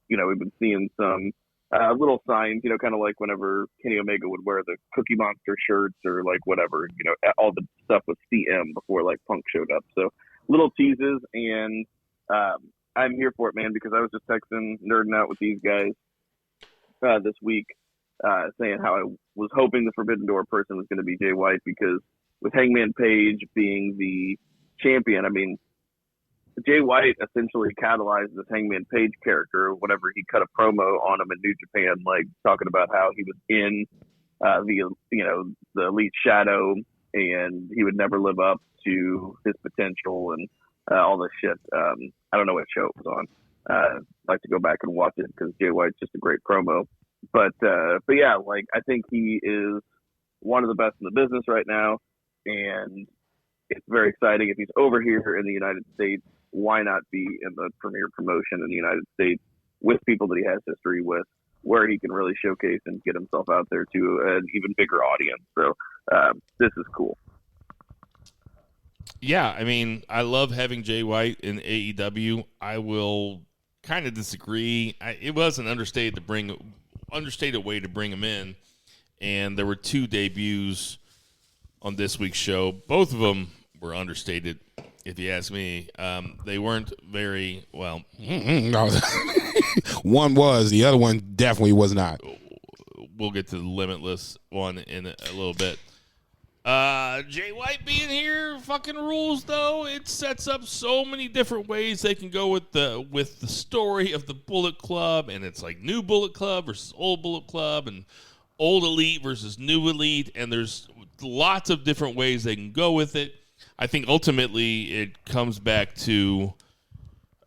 We've been seeing some little signs, kind of like whenever Kenny Omega would wear the Cookie Monster shirts or like whatever, all the stuff with CM before like Punk showed up. So little teases, and I'm here for it, man, because I was just texting, nerding out with these guys this week. saying how I was hoping the Forbidden Door person was going to be Jay White, because with Hangman Page being the champion, I mean, Jay White essentially catalyzed this Hangman Page character whenever he cut a promo on him in New Japan, like talking about how he was in the Elite Shadow and he would never live up to his potential and all this shit. I don't know what show it was on. I'd like to go back and watch it because Jay White's just a great promo. But yeah, like, I think he is one of the best in the business right now, and it's very exciting. If he's over here in the United States, why not be in the premier promotion in the United States with people that he has history with, where he can really showcase and get himself out there to an even bigger audience. So this is cool. Yeah, I mean, I love having Jay White in AEW. I will kind of disagree. It was an understated way to bring him in, and there were 2 debuts on this week's show. Both of them were understated, if you ask me. They weren't very well. No. One was, the other one definitely was not. We'll get to the Limitless one in a little bit. Jay White being here fucking rules, though. It sets up so many different ways they can go with the story of the Bullet Club, and it's like new Bullet Club versus old Bullet Club, and old Elite versus new Elite, and there's lots of different ways they can go with it. I think ultimately it comes back to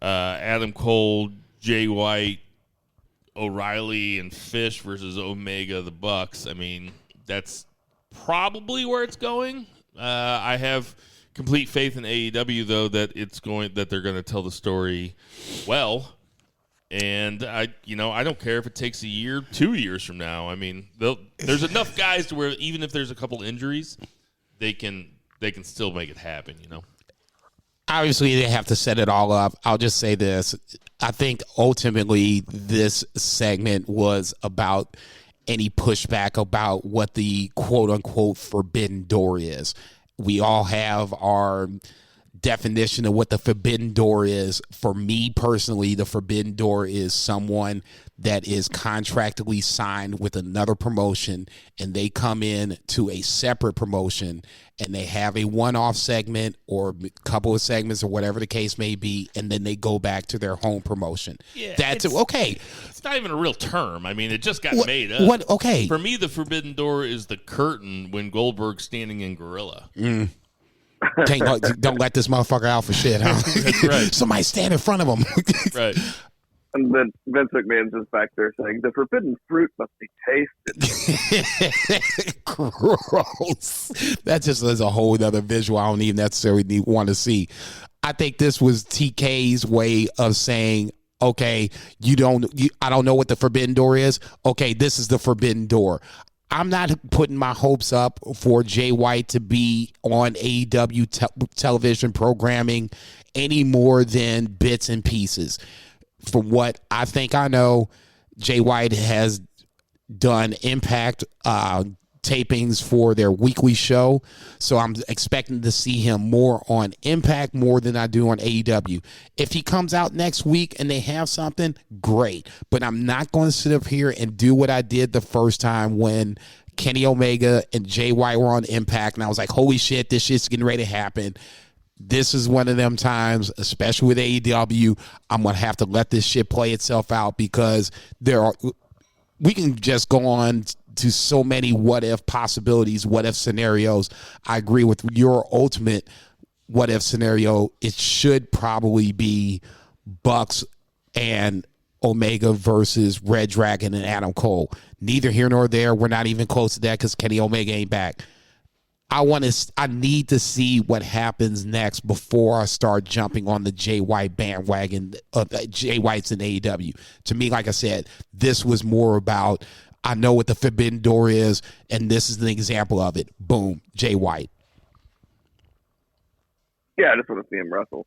Adam Cole, Jay White, O'Reilly, and Fish versus Omega, the Bucks. I mean, that's probably where it's going. I have complete faith in AEW, though, that they're going to tell the story well. And I don't care if it takes a year, 2 years from now. I mean, there's enough guys to where even if there's a couple injuries, they can still make it happen. Obviously, they have to set it all up. I'll just say this. I think ultimately this segment was about any pushback about what the quote-unquote forbidden door is. We all have our definition of what the forbidden door is. For me personally, the forbidden door is someone that is contractually signed with another promotion, and they come in to a separate promotion and they have a one-off segment or a couple of segments or whatever the case may be, and then they go back to their home promotion. Yeah, that's okay. It's not even a real term. I mean, it just got made up. Okay. For me, the forbidden door is the curtain when Goldberg's standing in Gorilla. Don't let this motherfucker out for shit, huh? That's right. Somebody stand in front of him. Right. And then Vince McMahon's just back there saying, the forbidden fruit must be tasted. Gross. That just is a whole other visual I don't even necessarily want to see. I think this was TK's way of saying, okay, I don't know what the forbidden door is. Okay, this is the forbidden door. I'm not putting my hopes up for Jay White to be on AEW television programming any more than bits and pieces. From what I think I know, Jay White has done Impact tapings for their weekly show, so I'm expecting to see him more on Impact more than I do on AEW. If he comes out next week and they have something, great. But I'm not going to sit up here and do what I did the first time when Kenny Omega and Jay White were on Impact, and I was like, holy shit, this shit's getting ready to happen. This is one of them times, especially with AEW, I'm going to have to let this shit play itself out, because we can just go on to so many what-if possibilities, what-if scenarios. I agree with your ultimate what-if scenario. It should probably be Bucks and Omega versus Red Dragon and Adam Cole. Neither here nor there. We're not even close to that because Kenny Omega ain't back. I need to see what happens next before I start jumping on the Jay White bandwagon. Jay White's in AEW. To me, like I said, this was more about, I know what the forbidden door is, and this is an example of it. Boom, Jay White. Yeah, I just want to see him wrestle.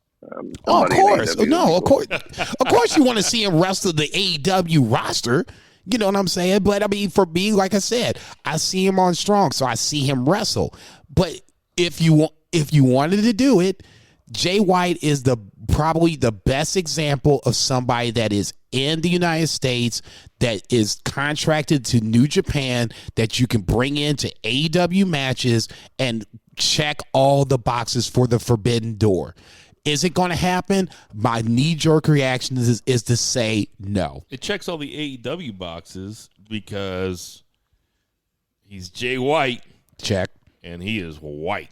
Of course. No, of course. Of course you want to see him wrestle the AEW roster. You know what I'm saying? But I mean, for me, like I said, I see him on Strong, so I see him wrestle. But if you wanted to do it, Jay White is probably the best example of somebody that is in the United States, that is contracted to New Japan, that you can bring into AEW matches and check all the boxes for the Forbidden Door. Is it going to happen? My knee-jerk reaction is to say no. It checks all the AEW boxes because he's Jay White. Check. And he is white.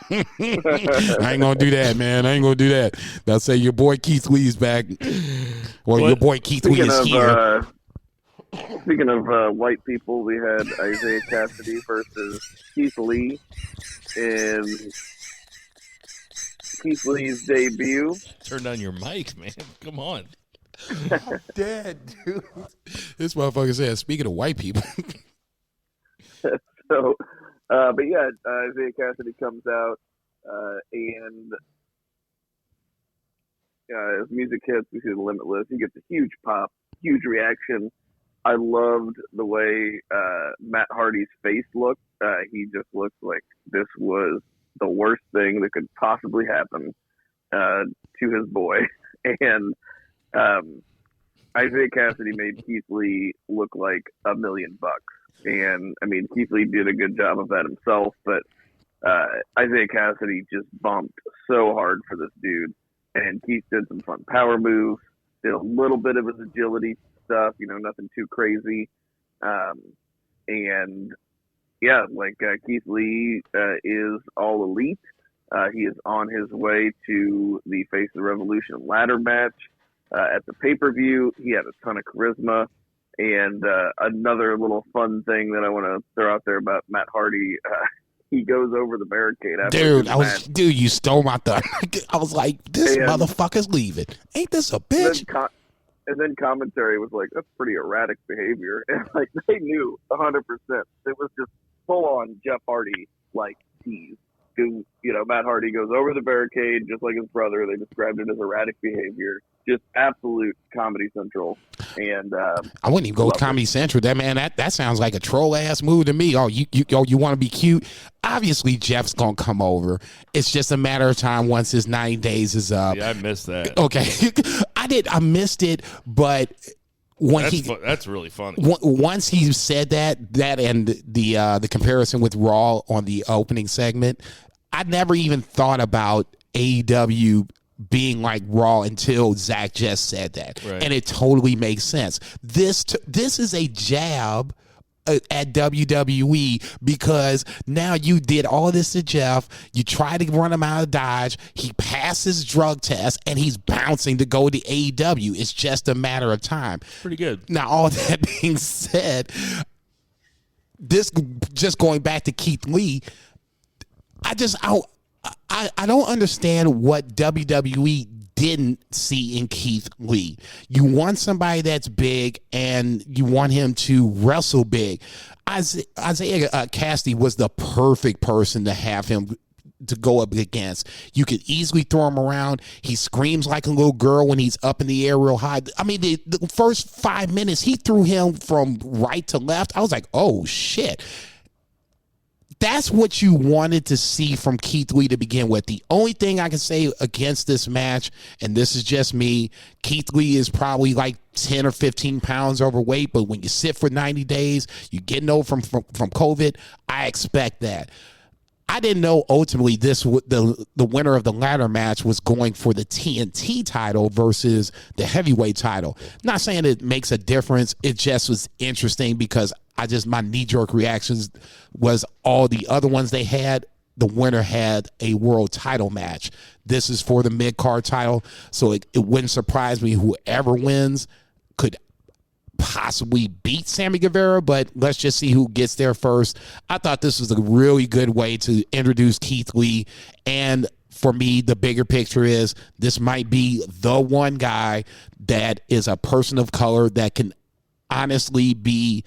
I ain't gonna do that, man. I ain't gonna do that. They'll say your boy Keith Lee's back. Well, your boy Keith Lee is here. Speaking of white people, we had Isaiah Cassidy versus Keith Lee in Keith Lee's debut. Turn down your mic, man. Come on. I'm dead, dude. This motherfucker said, speaking of white people. So, but yeah, Isaiah Cassidy comes out and his music hits. We see the Limitless. He gets a huge pop, huge reaction. I loved the way Matt Hardy's face looked. He just looked like this was the worst thing that could possibly happen to his boy. And Isaiah Cassidy made Keith Lee look like $1 million. And I mean, Keith Lee did a good job of that himself, but Isaiah Cassidy just bumped so hard for this dude. And Keith did some fun power moves, did a little bit of his agility stuff, nothing too crazy. And yeah, Keith Lee is all elite. He is on his way to the Face of the Revolution ladder match at the pay-per-view. He had a ton of charisma. And another little fun thing that I want to throw out there about Matt Hardy, he goes over the barricade after Dude, you stole my thunder. I was like, this motherfucker's leaving. Ain't this a bitch? And then commentary was like, that's pretty erratic behavior. And they knew 100%. It was just full on Jeff Hardy tease. Because, Matt Hardy goes over the barricade just like his brother. They described it as erratic behavior. Just absolute Comedy Central. And I wouldn't even go with Comedy Central. That sounds like a troll ass move to me. Oh, you want to be cute? Obviously, Jeff's gonna come over. It's just a matter of time once his 9 days is up. Yeah, I missed that. Okay, I missed it, but that's really funny. Once he said that and the comparison with Raw on the opening segment, I never even thought about AEW being like Raw until Zach just said that. Right. And it totally makes sense. This is a jab at WWE, because now you did all this to Jeff. You tried to run him out of Dodge. He passes drug test and he's bouncing to go to AEW. It's just a matter of time. Pretty good. Now, all that being said, this just going back to Keith Lee, I don't understand what WWE didn't see in Keith Lee. You want somebody that's big and you want him to wrestle big. Isaiah Cassidy was the perfect person to have him to go up against. You could easily throw him around. He screams like a little girl when he's up in the air real high. I mean, the first 5 minutes, he threw him from right to left. I was like, oh, shit. That's what you wanted to see from Keith Lee to begin with. The only thing I can say against this match, and this is just me, Keith Lee is probably 10 or 15 pounds overweight, but when you sit for 90 days, you're getting over from COVID, I expect that. I didn't know ultimately the winner of the ladder match was going for the TNT title versus the heavyweight title. Not saying it makes a difference. It just was interesting because my knee-jerk reactions was all the other ones they had, the winner had a world title match. This is for the mid-card title, so it wouldn't surprise me whoever wins could possibly beat Sammy Guevara, but let's just see who gets there first. I thought this was a really good way to introduce Keith Lee, and for me, the bigger picture is this might be the one guy that is a person of color that can honestly be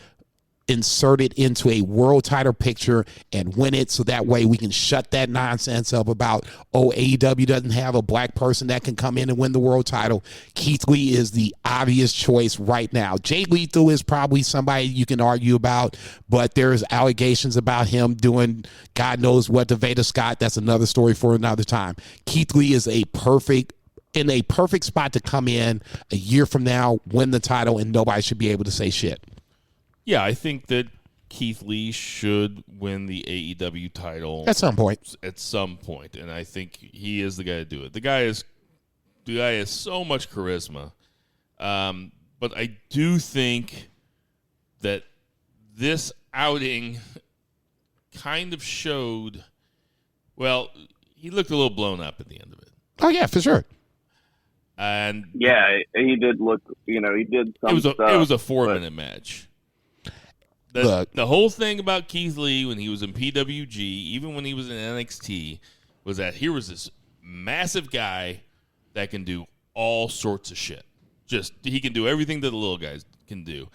insert it into a world title picture and win it, so that way we can shut that nonsense up about, AEW doesn't have a black person that can come in and win the world title. Keith Lee is the obvious choice right now. Jay Lethal is probably somebody you can argue about, but there's allegations about him doing God knows what to Veda Scott. That's another story for another time. Keith Lee is in a perfect spot to come in a year from now, win the title, and nobody should be able to say shit. Yeah, I think that Keith Lee should win the AEW title At some point. And I think he is the guy to do it. The guy has so much charisma. But I do think that this outing kind of showed, well, he looked a little blown up at the end of it. Oh, yeah, for sure. And yeah, he did look, he did some stuff. It was a 4-minute match. The whole thing about Keith Lee when he was in PWG, even when he was in NXT, was that here was this massive guy that can do all sorts of shit. He can do everything that the little guys can do.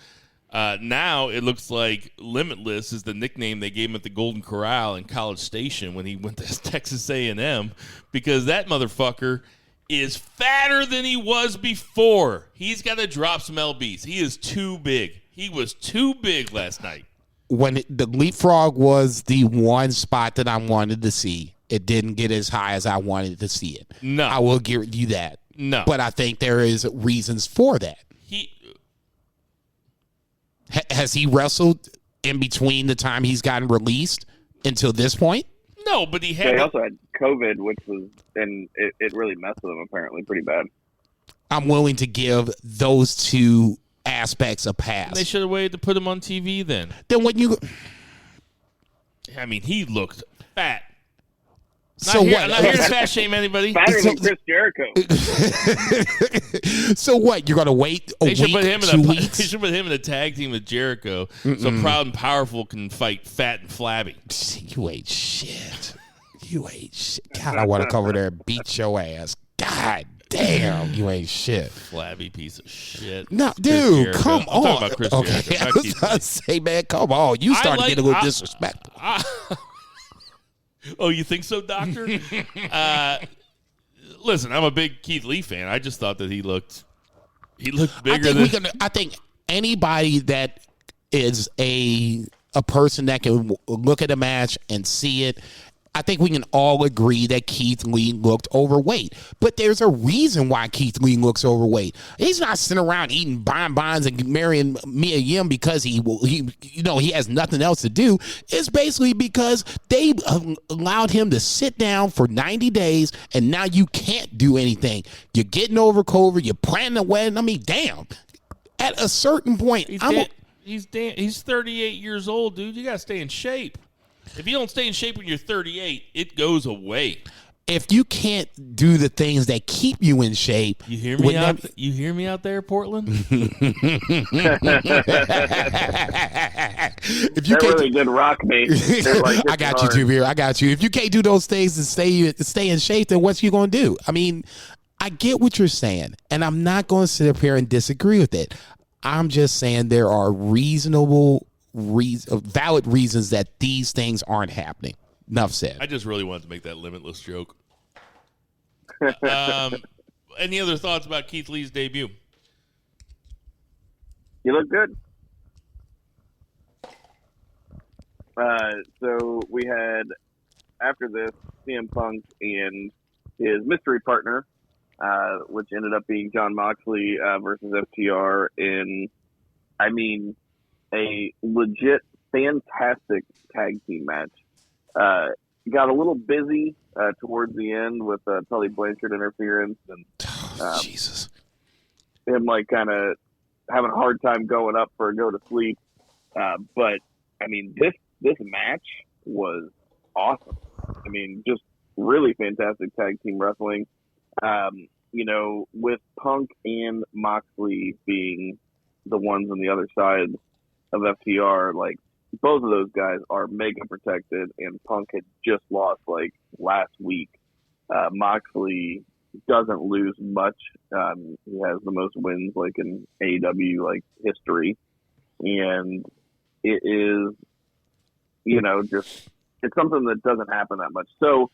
Now it looks like Limitless is the nickname they gave him at the Golden Corral in College Station when he went to Texas A&M, because that motherfucker is fatter than he was before. He's got to drop some lbs. He is too big. He was too big last night. When the leapfrog was the one spot that I wanted to see, it didn't get as high as I wanted to see it. No. I will give you that. No. But I think there is reasons for that. Has he wrestled in between the time he's gotten released until this point? No, but he also had COVID, and it really messed with him apparently pretty bad. I'm willing to give those two aspects a pass. They should have waited to put him on TV then. Then when you... I mean, he looked fat. I'm not here to fat shame anybody. Fatter than Chris Jericho. So what? You're going to wait a week, 2 weeks? They should put him in a tag team with Jericho so Proud and Powerful can fight Fat and Flabby. You ain't shit. God, I want to come over there and beat your ass. God damn, you ain't shit. Flabby piece of shit. No, dude, come on. I'm talking about Chris okay, Jericho. I was about to say, man, come on. You started to get a little disrespectful. Oh, you think so, Doctor? Listen, I'm a big Keith Lee fan. I just thought that he looked bigger I think anybody that is a person that can look at a match and see it, I think we can all agree that Keith Lee looked overweight. But there's a reason why Keith Lee looks overweight. He's not sitting around eating bonbons and marrying Mia Yim because he has nothing else to do. It's basically because they allowed him to sit down for 90 days, and now you can't do anything. You're getting over COVID. You're planning a wedding. I mean, damn. At a certain point, he's 38 years old, dude. You got to stay in shape. If you don't stay in shape when you're 38, it goes away. If you can't do the things that keep you in shape, you hear me out? You hear me out there, Portland? If you that really did rock me. Like, I got you, Javier. I got you. If you can't do those things and stay in shape, then what's you gonna do? I mean, I get what you're saying, and I'm not going to sit up here and disagree with it. I'm just saying there are valid reasons that these things aren't happening. Enough said. I just really wanted to make that Limitless joke. Any other thoughts about Keith Lee's debut? You look good. So we had, after this, CM Punk and his mystery partner, which ended up being Jon Moxley versus FTR in, a legit fantastic tag team match. Got a little busy towards the end with Tully Blanchard interference and Jesus, him kind of having a hard time going up for a go to sleep. But this match was awesome. Just really fantastic tag team wrestling. With Punk and Moxley being the ones on the other side of FTR, both of those guys are mega protected, and Punk had just lost last week. Moxley doesn't lose much. He has the most wins in AEW history, and it is, just it's something that doesn't happen that much. So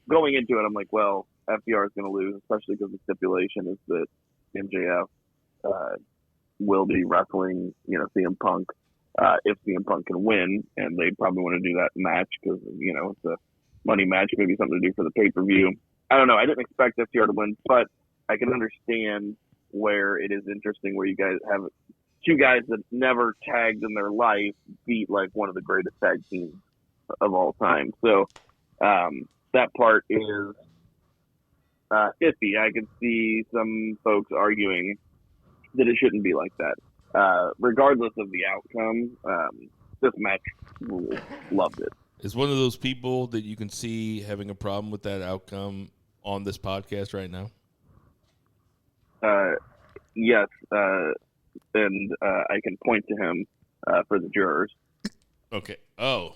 going into it, I'm like, well, FTR is going to lose, especially because the stipulation is that MJF will be wrestling, CM Punk if CM Punk can win, and they probably want to do that match because, it's a money match, maybe something to do for the pay-per-view. I don't know. I didn't expect FTR to win, but I can understand where it is interesting where you guys have two guys that never tagged in their life beat like one of the greatest tag teams of all time. So that part is iffy. I could see some folks arguing that it shouldn't be like that. Regardless of the outcome, this match loved it. Is one of those people that you can see having a problem with that outcome on this podcast right now? Yes, and I can point to him for the jurors. Okay. Oh.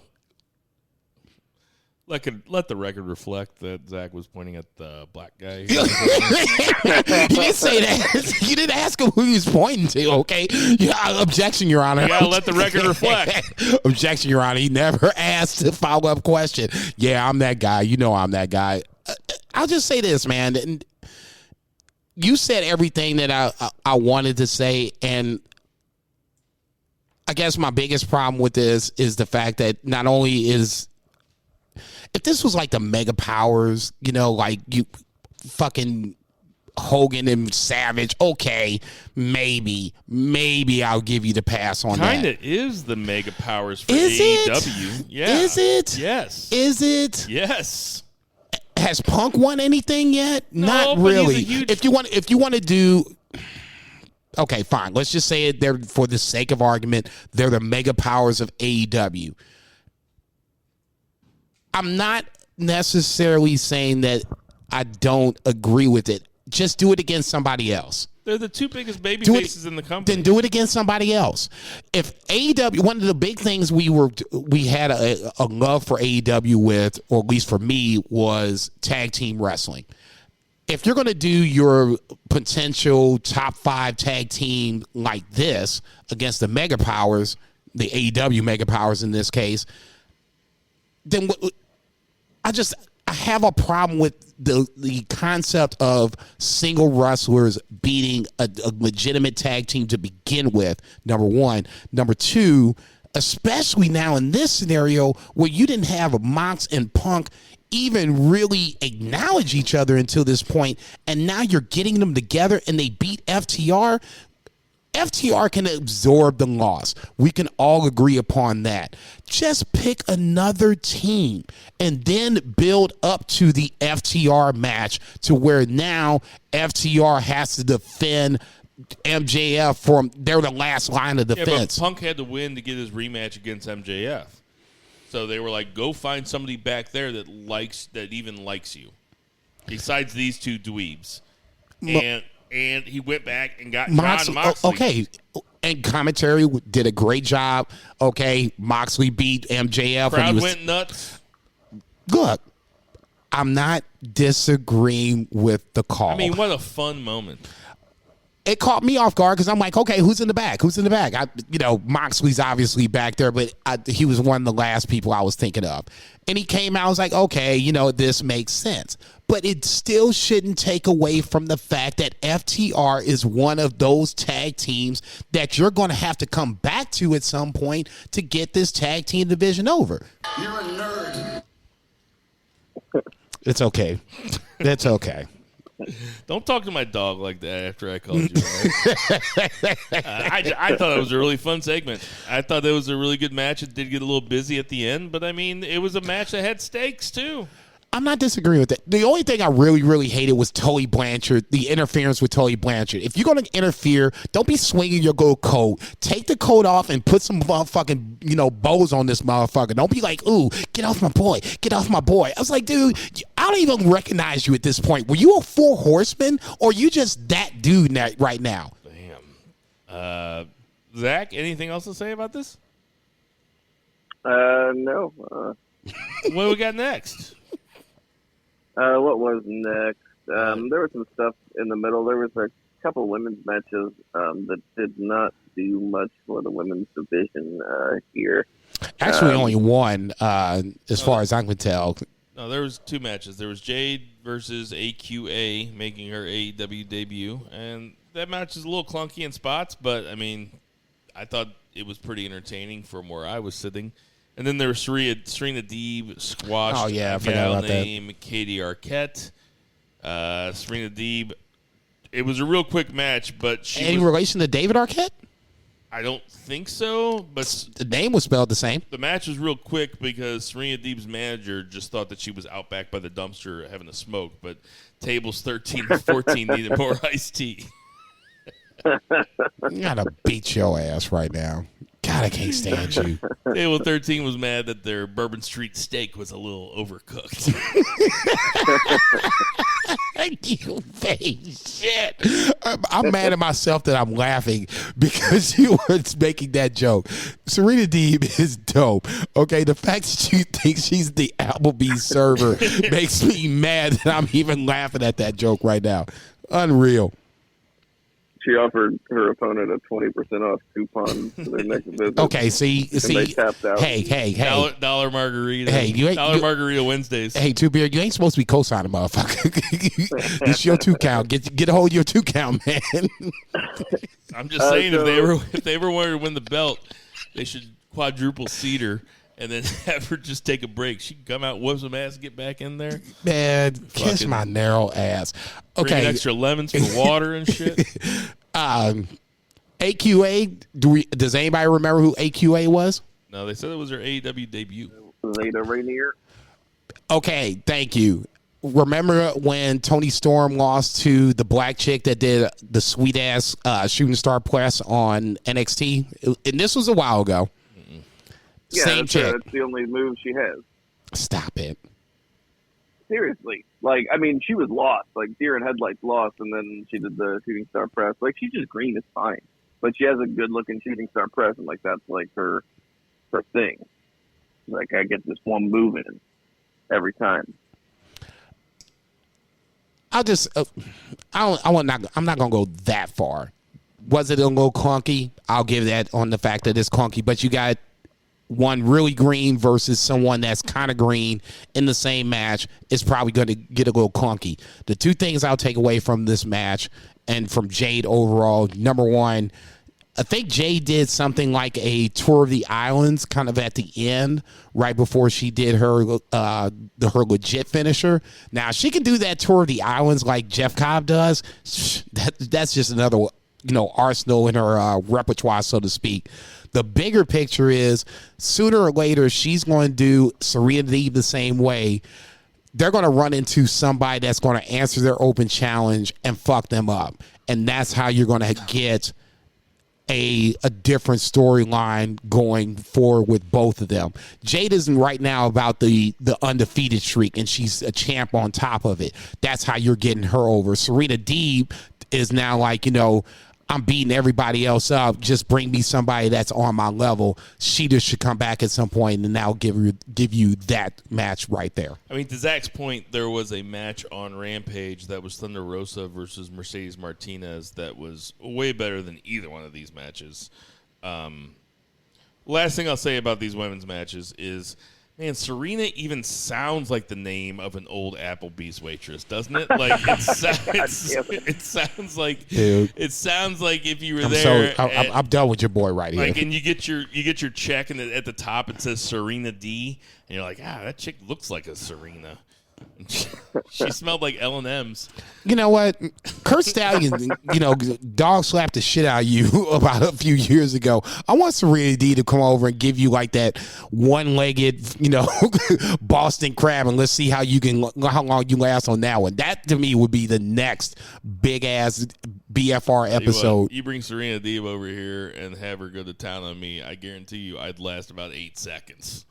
Let the record reflect that Zach was pointing at the black guy. You didn't say that. You didn't ask him who he was pointing to, okay? Yeah, objection, Your Honor. You gotta let the record reflect. Objection, Your Honor. He never asked a follow-up question. Yeah, I'm that guy. You know I'm that guy. I'll just say this, man. You said everything that I wanted to say, and I guess my biggest problem with this is the fact that not only is, if this was like the Mega Powers, like you fucking Hogan and Savage, okay, maybe I'll give you the pass on that. Kinda is the Mega Powers for is AEW. It? Yeah. Is it? Yes. Is it? Yes. Has Punk won anything yet? No, Not but really. he's a huge... If you want to do, okay, fine. Let's just say it. They're, for the sake of argument, they're the Mega Powers of AEW. I'm not necessarily saying that I don't agree with it. Just do it against somebody else. They're the two biggest baby faces in the company. Then do it against somebody else. If AEW, one of the big things we had a love for AEW with, or at least for me, was tag team wrestling. If you're going to do your potential top 5 tag team like this against the Mega Powers, the AEW Mega Powers in this case, then I have a problem with the concept of single wrestlers beating a legitimate tag team to begin with, number one. Number two, especially now in this scenario where you didn't have Mox and Punk even really acknowledge each other until this point, and now you're getting them together and they beat FTR. FTR can absorb the loss. We can all agree upon that. Just pick another team and then build up to the FTR match to where now FTR has to defend MJF for they're the last line of defense. Yeah, but Punk had to win to get his rematch against MJF. So they were like, go find somebody back there that even likes you. Besides these two dweebs. And he went back and got John Moxley. Okay, and commentary did a great job. Okay, Moxley beat MJF. Crowd went nuts. Look, I'm not disagreeing with the call. I mean, what a fun moment. It caught me off guard because I'm like, okay, who's in the back? Who's in the back? Moxley's obviously back there, but he was one of the last people I was thinking of. And he came out, I was like, okay, this makes sense. But it still shouldn't take away from the fact that FTR is one of those tag teams that you're going to have to come back to at some point to get this tag team division over. You're a nerd. It's okay. It's okay. Don't talk to my dog like that after I called you. I thought it was a really fun segment. I thought it was a really good match. It did get a little busy at the end, but I mean, it was a match that had stakes too. I'm not disagreeing with that. The only thing I really, really hated was Tully Blanchard, the interference with Tully Blanchard. If you're going to interfere, don't be swinging your gold coat. Take the coat off and put some motherfucking, bows on this motherfucker. Don't be like, ooh, get off my boy. Get off my boy. I was like, dude, I don't even recognize you at this point. Were you a 4 horseman or you just that dude right now? Damn. Zach, anything else to say about this? No. What do we got next? What was next? There was some stuff in the middle. There was a couple women's matches that did not do much for the women's division here. Actually, only one, as far as I can tell. No, there was 2 matches. There was Jade versus AQA making her AEW debut, and that match is a little clunky in spots, but I mean, I thought it was pretty entertaining from where I was sitting. And then there was Serena Deeb squashed. Oh yeah, I forgot about named Katie Arquette. Serena Deeb. It was a real quick match, but any relation to David Arquette? I don't think so, but the name was spelled the same. The match was real quick because Serena Deeb's manager just thought that she was out back by the dumpster having a smoke, but tables 13 and 14 needed more iced tea. I gotta beat your ass right now. God, I can't stand you. Table 13 was mad that their Bourbon Street steak was a little overcooked. You face shit. I'm mad at myself that I'm laughing because you were making that joke. Serena Deeb is dope. Okay, the fact that you think she's the Applebee's server makes me mad that I'm even laughing at that joke right now. Unreal. She offered her opponent a 20% off coupon for their next visit. Okay, see, they tapped out. Hey, Dollar margarita. Hey, Margarita Wednesdays. Hey, Two Beard, you ain't supposed to be co-signing, motherfucker. It's your 2 count. Get a hold of your 2 count, man. I'm just saying, if they ever wanted to win the belt, they should quadruple seat her and then have her just take a break. She can come out, whoop some ass, get back in there. Man, kiss my narrow ass. Okay, bring extra lemons for water and shit. AQA. Does anybody remember who AQA was? No, they said it was her AEW debut. Zeta Rainier. Okay, thank you. Remember when Tony Storm lost to the black chick that did the sweet ass shooting star press on NXT? And this was a while ago. Yeah, Same chick. That's the only move she has. Stop it. Seriously. Like, I mean, she was lost. Like, deer in headlights lost, and then she did the shooting star press. Like, she's just green. It's fine. But she has a good-looking shooting star press, and, like, that's, like, her thing. Like, I get this one move in every time. I'm not gonna go that far. Was it a little clunky? I'll give that on the fact that it's clunky. But you got one really green versus someone that's kind of green in the same match. It's probably going to get a little clunky. The 2 things I'll take away from this match and from Jade overall: number 1, I think Jade did something like a tour of the islands kind of at the end, right before she did her legit finisher. Now, she can do that tour of the islands like Jeff Cobb does. That's just another, arsenal in her repertoire, so to speak. The bigger picture is sooner or later she's going to do Serena Deeb the same way. They're going to run into somebody that's going to answer their open challenge and fuck them up. And that's how you're going to get a different storyline going forward with both of them. Jade isn't right now about the undefeated streak, and she's a champ on top of it. That's how you're getting her over. Serena Deeb is now like, I'm beating everybody else up. Just bring me somebody that's on my level. She just should come back at some point, and now give you that match right there. I mean, to Zach's point, there was a match on Rampage that was Thunder Rosa versus Mercedes Martinez that was way better than either one of these matches. Last thing I'll say about these women's matches is, man, Serena even sounds like the name of an old Applebee's waitress, doesn't it? Like it sounds like, dude. It sounds like if you were there. I'm done with your boy right here. Like, and you get your check, and at the top it says Serena D, and you're like, that chick looks like a Serena. She smelled like L&M's. You know what? Kurt Stallion, dog slapped the shit out of you about a few years ago. I want Serena D to come over and give you like that one-legged, Boston crab, and let's see how long you last on that one. That to me would be the next big ass BFR episode. You bring Serena Deeb over here and have her go to town on me, I guarantee you I'd last about 8 seconds.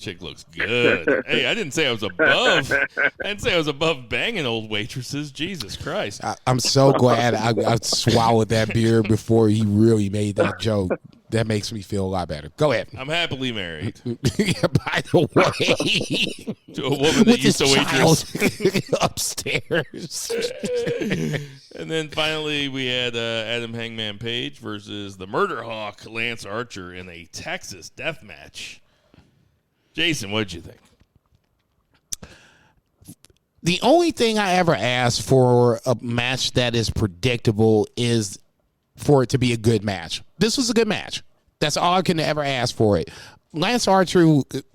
Chick looks good. Hey, I didn't say I was above. I didn't say I was above banging old waitresses. Jesus Christ. I'm so glad I swallowed that beer before he really made that joke. That makes me feel a lot better. Go ahead. I'm happily married. By the way, to a woman that used to waitress upstairs. And then finally, we had Adam Hangman Page versus the Murder Hawk Lance Archer in a Texas death match. Jason, what did you think? The only thing I ever ask for a match that is predictable is for it to be a good match. This was a good match. That's all I can ever ask for it. Lance Archer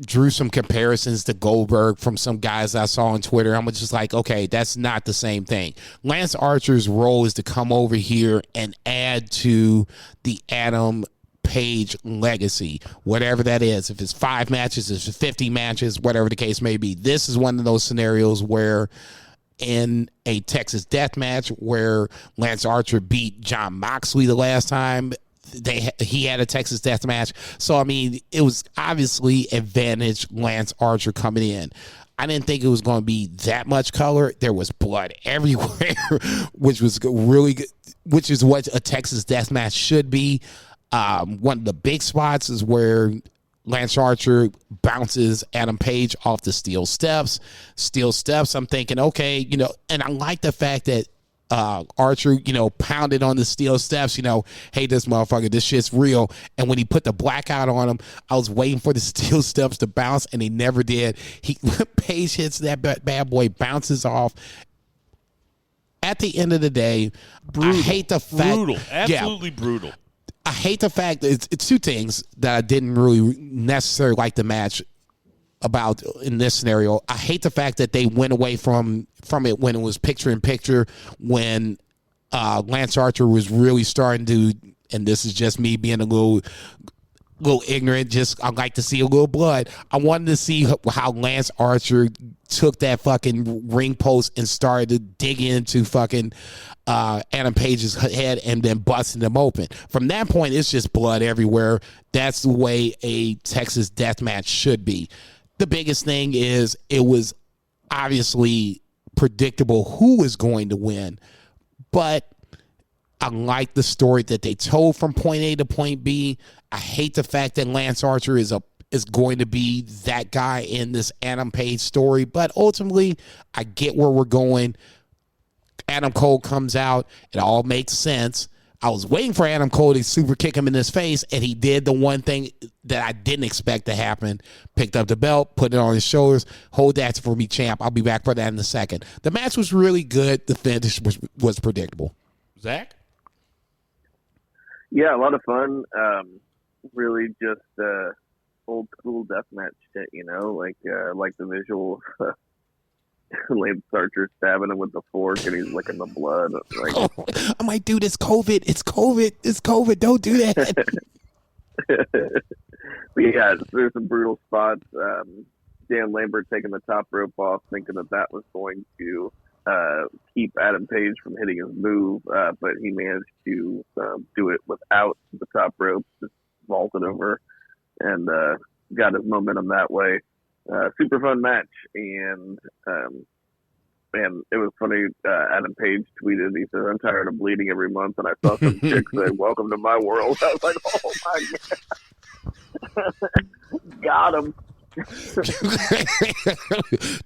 drew some comparisons to Goldberg from some guys I saw on Twitter. I'm just like, okay, that's not the same thing. Lance Archer's role is to come over here and add to the Adam Page legacy, whatever that is. If it's 5 matches, if it's 50 matches, whatever the case may be. This is one of those scenarios where in a Texas death match where Lance Archer beat John Moxley the last time he had a Texas death match. So, I mean, it was obviously advantage Lance Archer coming in. I didn't think it was going to be that much color. There was blood everywhere, which was really good, which is what a Texas death match should be. One of the big spots is where Lance Archer bounces Adam Page off the steel steps. I'm thinking, okay, and I like the fact that Archer, pounded on the steel steps, hey, this motherfucker, this shit's real. And when he put the blackout on him, I was waiting for the steel steps to bounce, and they never did. Page hits that bad boy, bounces off. At the end of the day, brutal. I hate the fact. Brutal. Absolutely brutal. I hate the fact that it's 2 things that I didn't really necessarily like the match about in this scenario. I hate the fact that they went away from it when it was picture in picture, when Lance Archer was really starting to, and this is just me being a little ignorant, just I like to see a little blood. I wanted to see how Lance Archer took that fucking ring post and started to dig into fucking Adam Page's head and then busting them open. From that point, it's just blood everywhere. That's the way a Texas death match should be. The biggest thing is it was obviously predictable who was going to win, but I like the story that they told from point A to point B. I hate the fact that Lance Archer is going to be that guy in this Adam Page story, but ultimately, I get where we're going. Adam Cole comes out. It all makes sense. I was waiting for Adam Cole to super kick him in his face, and he did the one thing that I didn't expect to happen. Picked up the belt, put it on his shoulders. Hold that for me, champ. I'll be back for that in a second. The match was really good. The finish was predictable. Zach? Yeah, a lot of fun. Really just old school deathmatch shit, like the visual of Lance Archer stabbing him with the fork and he's licking the blood. I'm like, dude, it's COVID. It's COVID. It's COVID. Don't do that. But yeah, there's some brutal spots. Dan Lambert taking the top rope off, thinking that was going to keep Adam Page from hitting his move, but he managed to do it without the top rope, just vaulted over and got his momentum that way. Super fun match, and it was funny. Adam Page tweeted, he says, "I'm tired of bleeding every month," and I saw some chick say, "Welcome to my world." I was like, "Oh my god, got him."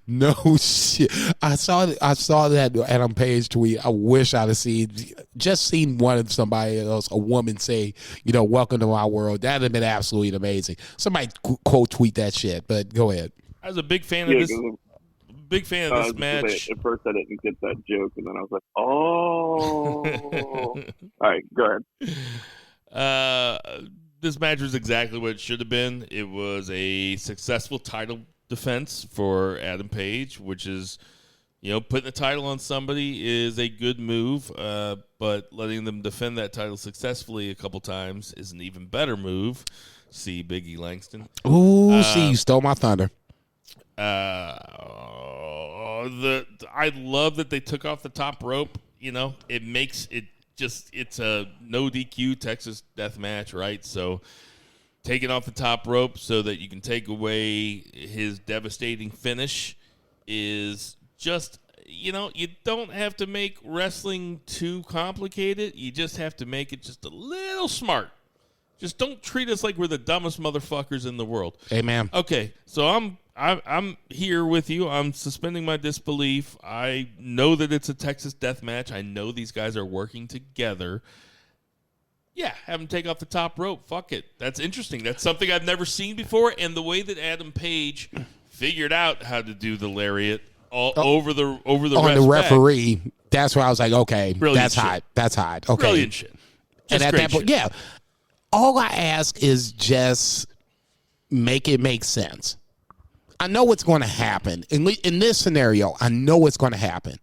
No shit. I saw that Adam Page tweet. I wish I'd have seen one of somebody else, a woman, say, "Welcome to my world." That'd have been absolutely amazing. Somebody quote tweet that shit. But go ahead. I was a big fan of this. Big fan of this match. At first, I didn't get that joke, and then I was like, "Oh." All right, go ahead. This match was exactly what it should have been. It was a successful title defense for Adam Page, which is, putting the title on somebody is a good move, but letting them defend that title successfully a couple times is an even better move. See Big E Langston. Ooh, you stole my thunder. I love that they took off the top rope. It makes it. It's a no DQ Texas death match, right? So taking off the top rope so that you can take away his devastating finish is just, you don't have to make wrestling too complicated. You just have to make it just a little smart. Just don't treat us like we're the dumbest motherfuckers in the world. Amen. Okay, so I'm here with you. I'm suspending my disbelief. I know that it's a Texas death match. I know these guys are working together. Yeah, have them take off the top rope. Fuck it. That's interesting. That's something I've never seen before. And the way that Adam Page figured out how to do the lariat over the on the referee, back, that's where I was like, okay, brilliant that's shit. hot. That's hot. Okay, Brilliant shit. And at that point, yeah, all I ask is just make it make sense. I know what's going to happen. In this scenario, I know what's going to happen.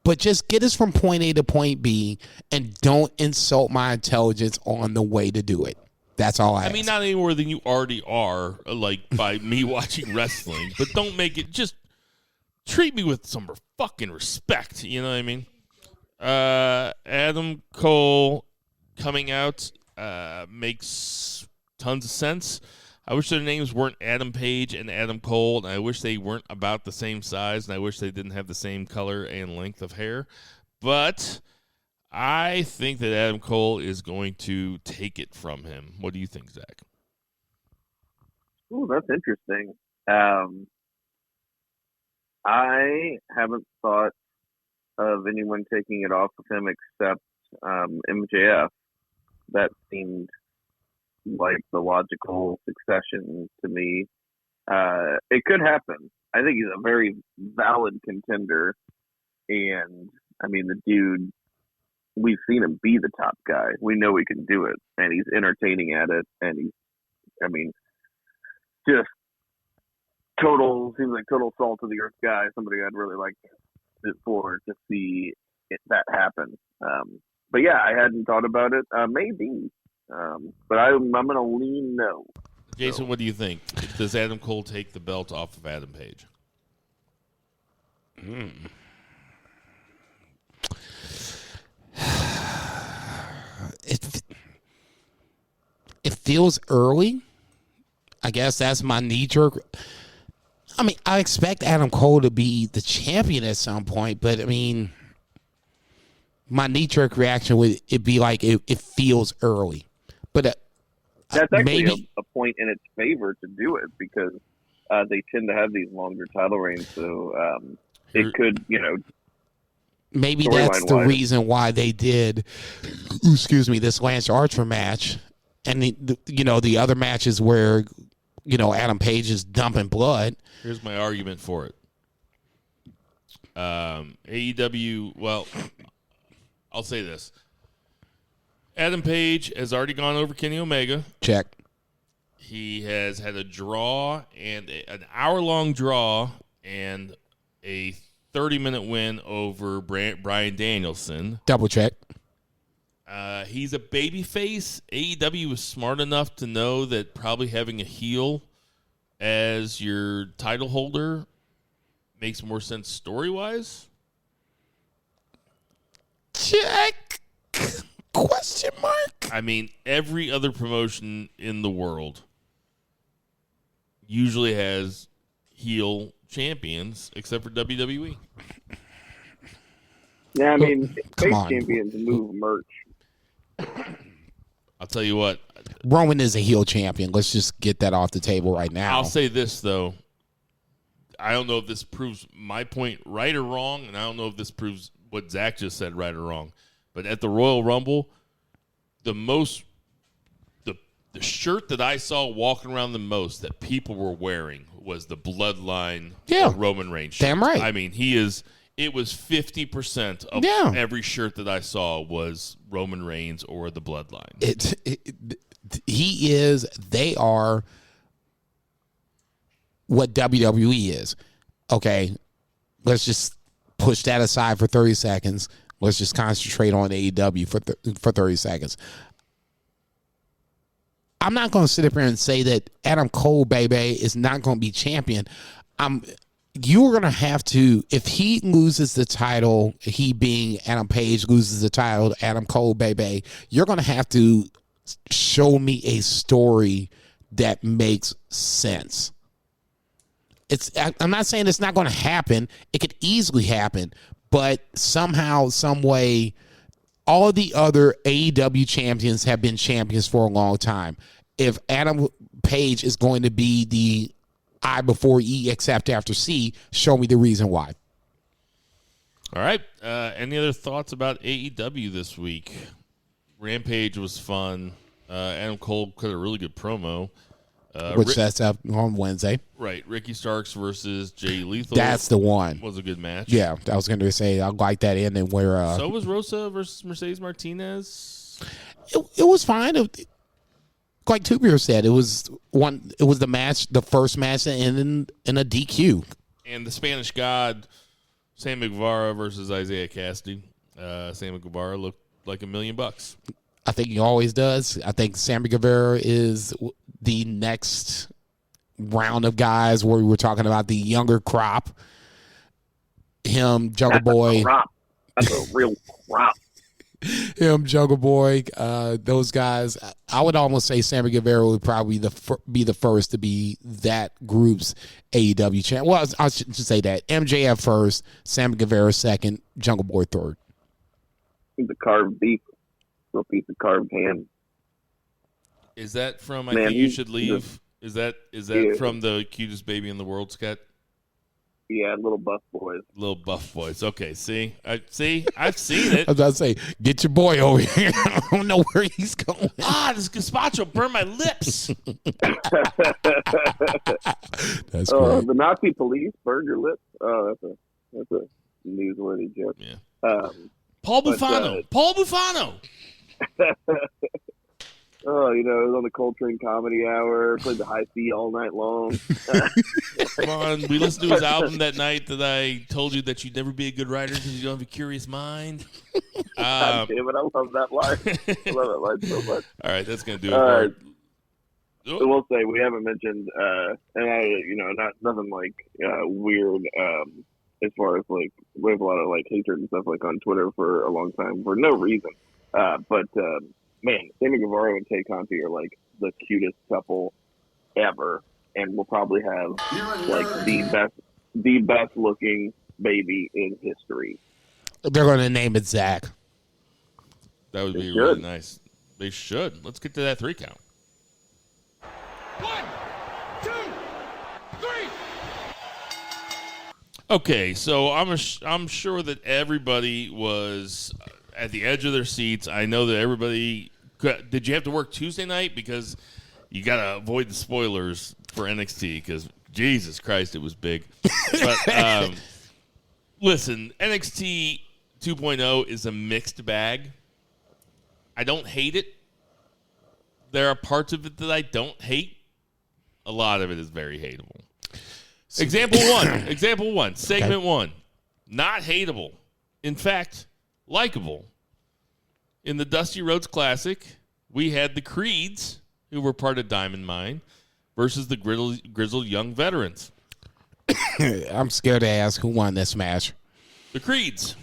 But just get us from point A to point B and don't insult my intelligence on the way to do it. That's all I ask. mean, not any more than you already are, like, by me watching wrestling. But don't make it, just treat me with some fucking respect. You know what I mean? Adam Cole coming out makes tons of sense. I wish their names weren't Adam Page and Adam Cole, and I wish they weren't about the same size, and I wish they didn't have the same color and length of hair. But I think that Adam Cole is going to take it from him. What do you think, Zach? Oh, that's interesting. I haven't thought of anyone taking it off of him except MJF. That seemed like the logical succession to me. It could happen. I think he's a very valid contender, and I mean, the dude, we've seen him be the top guy. We know he can do it, and he's entertaining at it, and just seems like total salt of the earth guy, somebody I'd really like to see that happen. But yeah, I hadn't thought about it. Maybe. But I'm going to lean no. Jason, what do you think? Does Adam Cole take the belt off of Adam Page? It feels early. I guess that's my knee-jerk. I mean, I expect Adam Cole to be the champion at some point, but I mean, my knee-jerk reaction would be like it feels early. But that's actually maybe a point in its favor to do it because they tend to have these longer title reigns. So it could, maybe that's the reason why they did, this Lance Archer match. And, the other matches where, Adam Page is dumping blood. Here's my argument for it. AEW, well, I'll say this. Adam Page has already gone over Kenny Omega. Check. He has had a draw and an hour-long draw and a 30-minute win over Bryan Danielson. Double check. He's a babyface. AEW was smart enough to know that probably having a heel as your title holder makes more sense story-wise. Check. Question mark. I mean, every other promotion in the world usually has heel champions except for WWE. Yeah, I mean, face champions move merch. I'll tell you what. Roman is a heel champion. Let's just get that off the table right now. I'll say this, though. I don't know if this proves my point right or wrong, and I don't know if this proves what Zach just said right or wrong. But at the Royal Rumble, the shirt that I saw walking around the most that people were wearing was the Bloodline Roman Reigns shirt. Damn right. I mean, it was 50% of every shirt that I saw was Roman Reigns or the Bloodline. They are what WWE is. Okay, let's just push that aside for 30 seconds. Let's just concentrate on AEW for 30 seconds. I'm not going to sit up here and say that Adam Cole, baby, is not going to be champion. You're going to have to, if he loses the title, he being Adam Page loses the title to Adam Cole, baby, you're going to have to show me a story that makes sense. I'm not saying it's not going to happen. It could easily happen, but somehow, some way, all of the other AEW champions have been champions for a long time. If Adam Page is going to be the I before E except after C, show me the reason why. All right. Any other thoughts about AEW this week? Rampage was fun. Adam Cole cut a really good promo. Which that's up on Wednesday. Right. Ricky Starks versus Jay Lethal. That's the one. Was a good match. Yeah, I was going to say I like that ending where. So was Rosa versus Mercedes Martinez. It was fine. Like Tubular said, it was the match, the first match that ended in a DQ. And the Spanish God, Sammy Guevara versus Isaiah Cassidy. Sammy Guevara looked like $1 million. I think he always does. I think Sammy Guevara is the next round of guys where we were talking about the younger crop. Him, Jungle Boy. That's a real crop. Him, Jungle Boy, those guys. I would almost say Sammy Guevara would probably be the first to be that group's AEW champ. Well, I should say that. MJF first, Sammy Guevara second, Jungle Boy third. The carved beef. Real piece of carved ham. Is that from Man, I Think You Should Leave? Is that Yeah. from the Cutest Baby in the World sketch? Yeah, little buff boys. Little buff boys. Okay, I've seen it. I was about to say, get your boy over here. I don't know where he's going. This gazpacho burned my lips. That's great. The Nazi police burned your lips. Oh, that's a newsworthy joke. Yeah. Paul Bufano. Paul Bufano. Oh, it was on the Coltrane Comedy Hour. Played the high C all night long. Come on, we listened to his album that night that I told you that you'd never be a good writer because you don't have a curious mind. God damn it, I love that line. I love that line so much. All right, that's gonna do it. So we'll say we haven't mentioned, and I, nothing like weird. As far as like we have a lot of like hatred and stuff like on Twitter for a long time for no reason. But man, Sammy Guevara and Tay Conti are like the cutest couple ever, and we'll probably have like the best looking baby in history. They're going to name it Zach. That would be really nice. They should. Let's get to that 3 count. 1, 2, 3. Okay, so I'm sure that everybody was at the edge of their seats. I know that everybody. Did you have to work Tuesday night because you got to avoid the spoilers for NXT because Jesus Christ, it was big. But listen, NXT 2.0 is a mixed bag. I don't hate it. There are parts of it that I don't hate. A lot of it is very hateable. Example one, segment 1. Not hateable. In fact, likable. In the Dusty Rhodes Classic, we had the Creeds, who were part of Diamond Mine, versus the Grizzled Young Veterans. I'm scared to ask who won this match. The Creeds.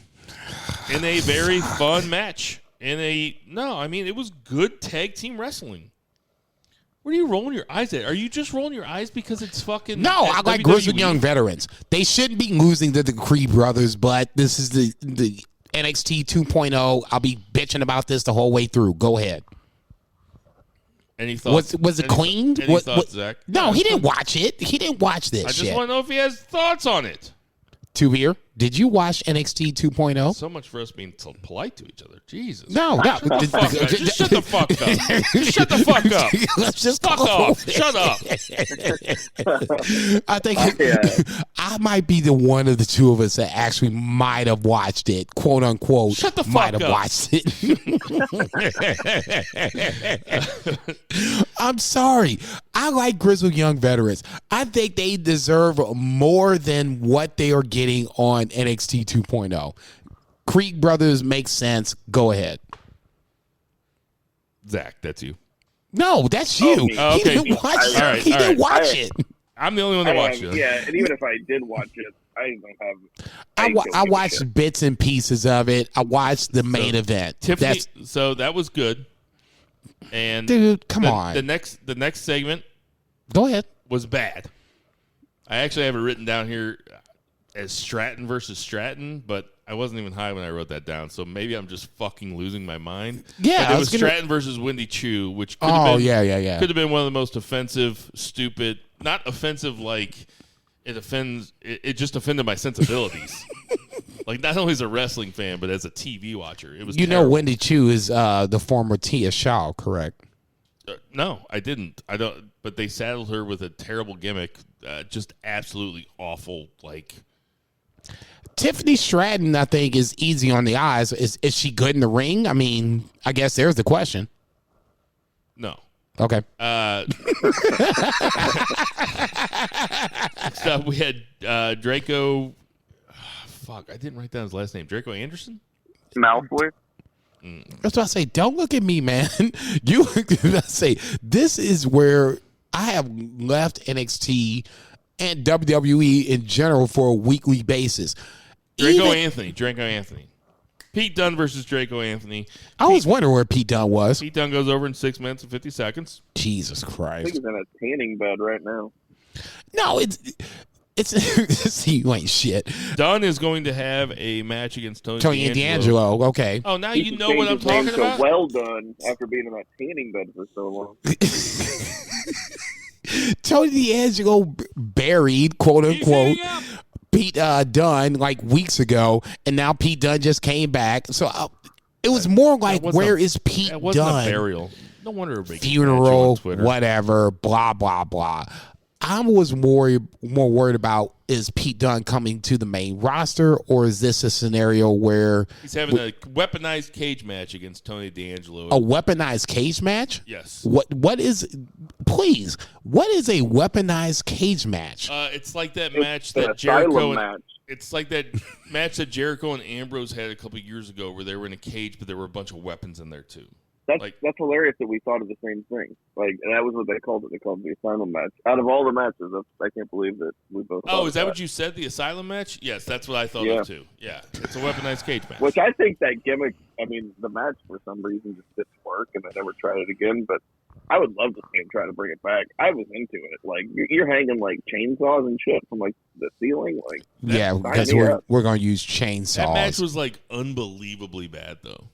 In a very fun match. It was good tag team wrestling. What are you rolling your eyes at? Are you just rolling your eyes because it's fucking... No, I like Grizzled Young Veterans. They shouldn't be losing to the Creed brothers, but this is the NXT 2.0. I'll be bitching about this the whole way through. Go ahead. Any thoughts? Was it cleaned? Any thoughts, Zach? No, he didn't watch it. He didn't watch this I shit. just want to know if he has thoughts on it. Tubir, did you watch NXT 2.0? So much for us being so polite to each other. Jesus. No. Just shut the fuck up. Just shut the fuck up. Let's just fuck off. Shut up. I think I might be the one of the two of us that actually might have watched it, quote unquote. Shut the fuck might up. have watched it. I'm sorry. I like Grizzled Young Veterans. I think they deserve more than what they are getting on NXT 2.0. Creek Brothers makes sense. Go ahead. Zach, that's you. No, that's you. Oh, He okay. didn't watch it. All right, He didn't watch it. I'm the only one that watched it. Yeah, and even if I did watch it, I don't have. I watched bits and pieces of it. I watched the main event. Tiffany, so that was good. And dude, come on. The next segment Go ahead. was bad. I actually have it written down here as Stratton versus Stratton, but I wasn't even high when I wrote that down, so maybe I'm just fucking losing my mind. Yeah, but it was Stratton versus Wendy Chu, which could have been one of the most offensive, stupid, not offensive like it offends. It just offended my sensibilities. Like, not only as a wrestling fan, but as a TV watcher, it was. You terrible. know, Wendy Chu is the former Tia Shaw, correct? No, I didn't. I don't. But they saddled her with a terrible gimmick, just absolutely awful. Like, Tiffany Stratton, I think, is easy on the eyes. Is she good in the ring? I mean, I guess there's the question. no. Okay. Next up, we had Draco. Fuck, I didn't write down his last name. Draco Anderson? Malfoy. That's what I say. Don't look at me, man. You I say this is where I have left NXT and WWE in general for a weekly basis. Draco Anthony. Pete Dunne versus Draco Anthony. I was wondering where Pete Dunne was. Pete Dunne goes over in 6 minutes and 50 seconds. Jesus I think Christ. he's in a tanning bed right now. No, it's see, you ain't shit. Dunne is going to have a match against Tony D'Angelo. Okay. Oh, now He you should know change what I'm his name talking to about? Well done after being in that tanning bed for so long. Tony D'Angelo buried, quote unquote, Pete Dunne like weeks ago, and now Pete Dunne just came back. So it was more like, where is Pete That wasn't Dunne? a burial. No wonder everybody Funeral, on Twitter. whatever, blah blah blah. I was more worried about, is Pete Dunne coming to the main roster, or is this a scenario where He's having a weaponized cage match against Tony D'Angelo. a weaponized cage match? Yes. What is a weaponized cage match? It's like that match The that Jericho asylum and, match. It's like that match that Jericho and Ambrose had a couple years ago, where they were in a cage, but there were a bunch of weapons in there too. That's hilarious that we thought of the same thing. Like, that was what they called it. They called it the asylum match. Out of all the matches, I can't believe that we both. Oh, is that what you said? The asylum match? Yes, that's what I thought of too. Yeah, it's a weaponized cage match. Which I think that gimmick. I mean, the match for some reason just didn't work, and they never tried it again. But I would love to see him try to bring it back. I was into it. Like, you're hanging like chainsaws and shit from like the ceiling. Like, Yeah, because sign me up. we're going to use chainsaws. That match was like unbelievably bad, though.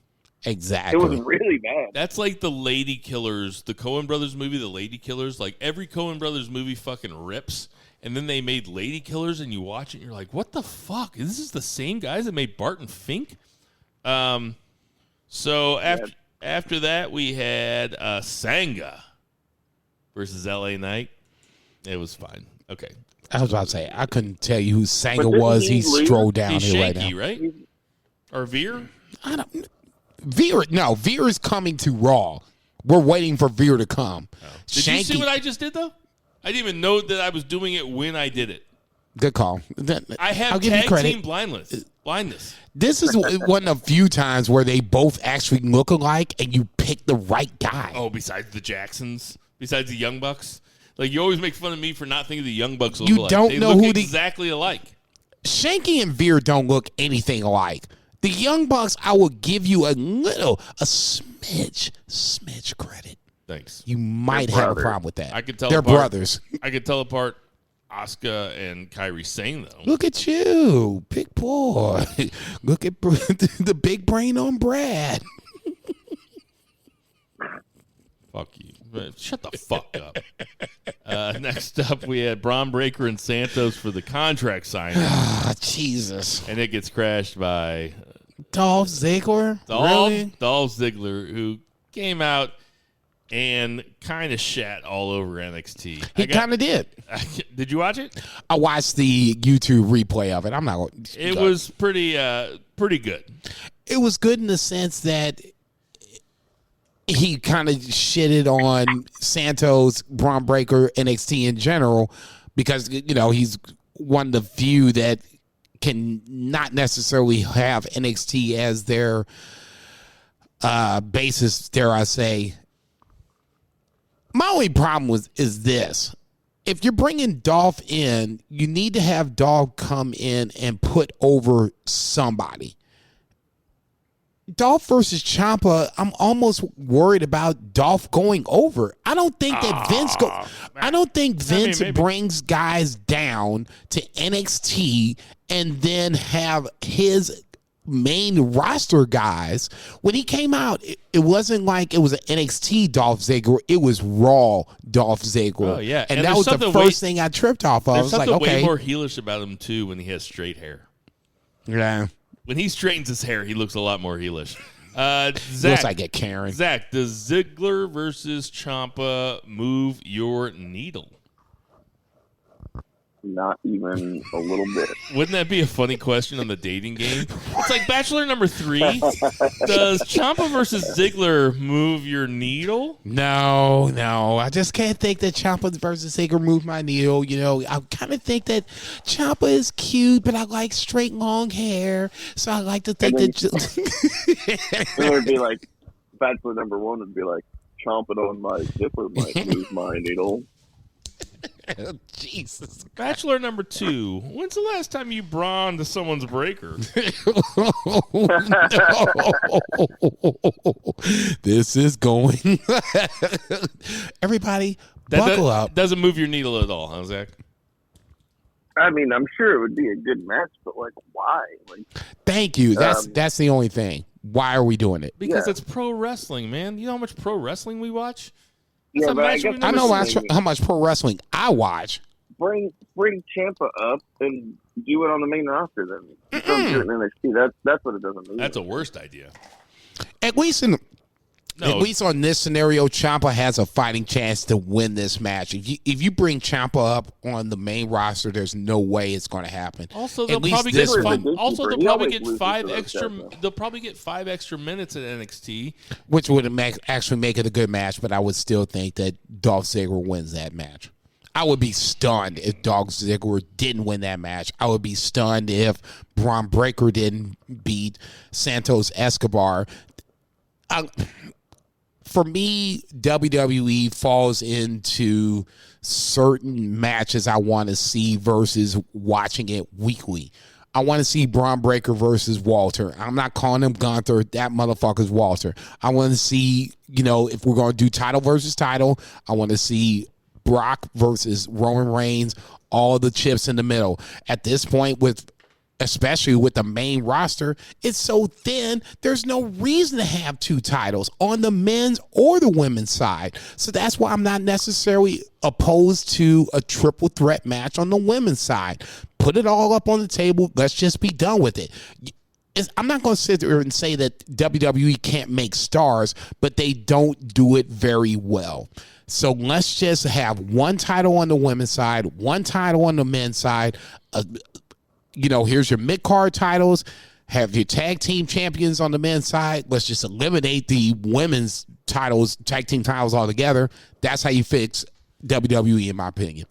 Exactly. It was really bad. That's like the Lady Killers, the Coen Brothers movie, The Lady Killers. Like, every Coen Brothers movie fucking rips, and then they made Lady Killers, and you watch it, and you're like, what the fuck? This is the same guys that made Barton Fink? So after that, we had Sanga versus LA Knight. It was fine. Okay. I was about to say, I couldn't tell you who Sanga But didn't was. he He lose? strolled down He's here right Shanky, now. right? Or Veer? I don't. Veer is coming to Raw. We're waiting for Veer to come. Did you see what I just did, though? I didn't even know that I was doing it when I did it. Good call. I have I'll give you tag credit. team blindness. This is one of the few times where they both actually look alike, and you pick the right guy. Oh, besides the Jacksons, besides the Young Bucks, like, you always make fun of me for not thinking the Young Bucks look You alike. don't They know look who the- exactly alike. Shanky and Veer don't look anything alike. The Young Bucks, I will give you a smidge credit. Thanks. You might They're have a brothers. problem with that. I could tell They're apart. brothers. I could tell apart Asuka and Kairi Sane, though. Look at you, big boy. Look at the big brain on Brad. Fuck you. Shut the fuck up. Next up, we had Braun Breaker and Santos for the contract signing, Ah, Jesus. and it gets crashed by Dolph Ziggler? Really? Dolph Ziggler, who came out and kind of shat all over NXT. He kind of did. Did you watch it? I watched the YouTube replay of it. I'm not going to. It was pretty good. It was good in the sense that he kind of shitted on Santos, Braun Breaker, NXT in general, because, you know, he's one of the few that can not necessarily have NXT as their basis, dare I say. My only problem is this. If you're bringing Dolph in, you need to have Dolph come in and put over somebody. Dolph versus Ciampa, I'm almost worried about Dolph going over. I don't think that Vince maybe. brings guys down to NXT and then have his main roster guys. When he came out, it wasn't like it was an NXT Dolph Ziggler. It was Raw Dolph Ziggler. Oh, yeah. And And that was the first thing I tripped off of. I There's was like, something okay. way more heelish about him, too, when he has straight hair. Yeah. When he straightens his hair, he looks a lot more heelish. Zach, Looks like a Karen. Zach, does Ziggler versus Ciampa move your needle? Not even a little bit. Wouldn't that be a funny question on the dating game? It's like Bachelor number 3. Does Ciampa versus Ziggler move your needle? No. I just can't think that Ciampa versus Ziggler moved my needle. You know, I kind of think that Ciampa is cute, but I like straight, long hair. So I like to think It would be like, Bachelor number 1 would be like, chomping on my zipper might move my needle. Jesus. Bachelor number 2. When's the last time you brawned to someone's breaker? This is going. Everybody, buckle up. Doesn't move your needle at all, huh, Zach? I mean, I'm sure it would be a good match, but like, why? Like, Thank you. That's the only thing. Why are we doing it? Because Yeah. it's pro wrestling, man. You know how much pro wrestling we watch? yeah, a but I match guess we've I never know seen. how much pro wrestling I watch. bring Ciampa up and do it on the main roster. Then don't do it in NXT. That's what it doesn't mean. That's a worst idea. At least on this scenario, Ciampa has a fighting chance to win this match. If you bring Ciampa up on the main roster, there's no way it's going to happen. Also, At they'll least probably this get one. He always loses to those extra. guys, though. They'll probably get 5 extra minutes at NXT. Which would actually make it a good match, but I would still think that Dolph Ziggler wins that match. I would be stunned if Dolph Ziggler didn't win that match. I would be stunned if Braun Breaker didn't beat Santos Escobar. For me, WWE falls into certain matches I want to see versus watching it weekly. I want to see Braun Breaker versus Walter. I'm not calling him Gunther. That motherfucker's Walter. I want to see, if we're going to do title versus title, I want to see Brock versus Roman Reigns, all the chips in the middle. At this point, especially with the main roster, it's so thin, there's no reason to have 2 titles on the men's or the women's side. So that's why I'm not necessarily opposed to a triple threat match on the women's side. Put it all up on the table. Let's just be done with it. I'm not going to sit there and say that WWE can't make stars, but they don't do it very well. So let's just have 1 title on the women's side, 1 title on the men's side. Here's your mid-card titles. Have your tag team champions on the men's side. Let's just eliminate the women's titles, tag team titles altogether. That's how you fix WWE, in my opinion.